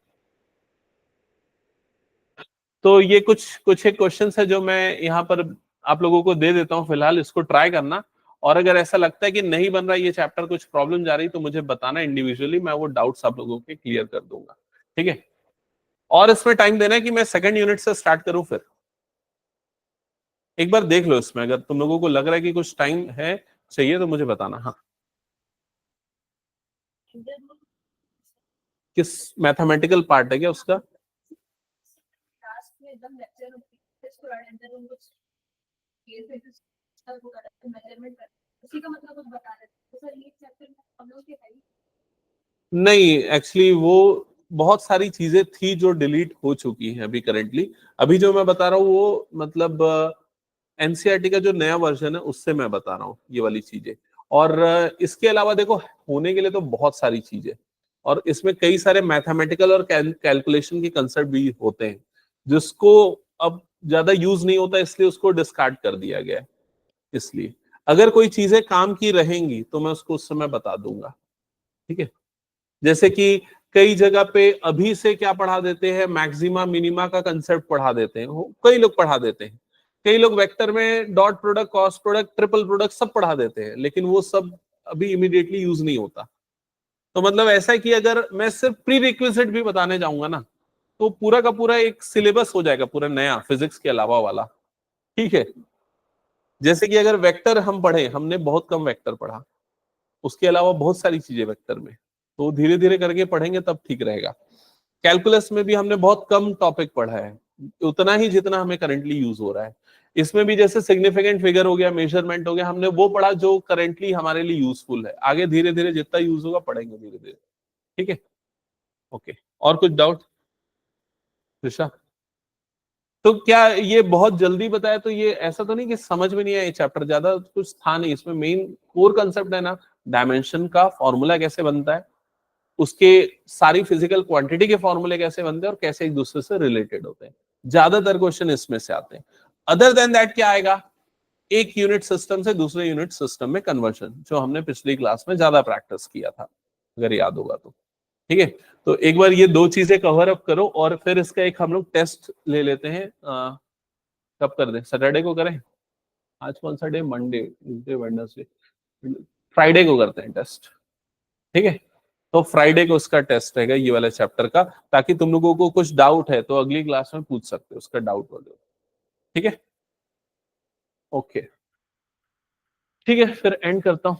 तो ये कुछ कुछ एक क्वेश्चंस है जो मैं यहाँ पर आप लोगों को दे देता हूँ फिलहाल, इसको ट्राई करना। और अगर ऐसा लगता है कि नहीं बन रहा ये चैप्टर, कुछ प्रॉब्लम जा रही, तो मुझे बताना इंडिविजुअली, मैं वो डाउट्स आप लोगों के क्लियर कर दूंगा, ठीक है। और इसमें टाइम देना है कि मैं सेकंड यूनिट से स्टार्ट करूं, फिर एक बार देख लो इसमें, अगर तुम लोगों को लग रहा है कि कुछ टाइम है चाहिए तो मुझे बताना। हाँ, किस मैथमेटिकल पार्ट है क्या उसका? नहीं, एक्चुअली वो बहुत सारी चीजें थी जो डिलीट हो चुकी हैं अभी करेंटली। अभी जो मैं बता रहा हूँ वो मतलब एनसीईआरटी का जो नया वर्जन है उससे मैं बता रहा हूँ ये वाली चीजें। और इसके अलावा देखो, होने के लिए तो बहुत सारी चीजें, और इसमें कई सारे मैथमेटिकल और कैलकुलेशन के कंसेप्ट भी होते हैं, जिसको अब ज्यादा यूज नहीं होता, इसलिए उसको डिस्कार्ड कर दिया गया है। इसलिए अगर कोई चीजें काम की रहेंगी तो मैं उसको उस समय बता दूंगा, ठीक है। जैसे कि कई जगह पे अभी से क्या पढ़ा देते हैं, मैक्सिमा मिनिमा का कंसेप्ट पढ़ा देते हैं, कई लोग पढ़ा देते हैं, कई लोग वेक्टर में dot product, cross product, triple product सब पढ़ा देते हैं, लेकिन वो सब अभी इमीडिएटली यूज नहीं होता। तो मतलब ऐसा है कि अगर मैं सिर्फ प्री रिक्विजिट भी बताने जाऊंगा ना, तो पूरा का पूरा एक सिलेबस हो जाएगा पूरा नया फिजिक्स के अलावा वाला। ठीक है, जैसे कि अगर वेक्टर हम पढ़े, हमने बहुत कम वेक्टर पढ़ा, उसके अलावा बहुत सारी चीजें वेक्टर में, तो धीरे धीरे करके पढ़ेंगे तब ठीक रहेगा। कैलकुलस में भी हमने बहुत कम टॉपिक पढ़ा है, उतना ही जितना हमें करंटली यूज हो रहा है। इसमें भी जैसे सिग्निफिकेंट फिगर हो गया, मेजरमेंट हो गया, हमने वो पढ़ा जो करंटली हमारे लिए यूजफुल है। आगे धीरे धीरे जितना यूज होगा पढ़ेंगे धीरे धीरे। ठीक है, ओके। और कुछ डाउट ऋषा? तो क्या ये बहुत जल्दी बताया तो ये ऐसा तो नहीं कि समझ में नहीं आया? ये चैप्टर ज्यादा कुछ था नहीं, इसमें मेन कोर कंसेप्ट है ना, डायमेंशन का फॉर्मूला कैसे बनता है, उसके सारी फिजिकल क्वांटिटी के फॉर्मूले कैसे बनते हैं और कैसे एक दूसरे से रिलेटेड होते हैं। ज्यादातर क्वेश्चन इसमें से आते हैं। अदर देन दैट क्या आएगा? एक यूनिट सिस्टम से दूसरे यूनिट सिस्टम में कन्वर्शन, जो हमने पिछली क्लास में ज्यादा प्रैक्टिस किया था, अगर याद होगा तो। ठीक है, तो एक बार ये दो चीजें कवर अप करो और फिर इसका एक हम लोग टेस्ट ले लेते हैं। कब कर दें? सैटरडे को करें? आज कौन सा day? Monday, Tuesday, Wednesday, Friday को करते हैं टेस्ट। ठीक है, तो फ्राइडे को उसका टेस्ट रहेगा ये वाला चैप्टर का, ताकि तुम लोगों को कुछ डाउट है तो अगली क्लास में पूछ सकते हो उसका डाउट वगैरह। ठीक है, ओके, ठीक है, फिर एंड करता हूँ।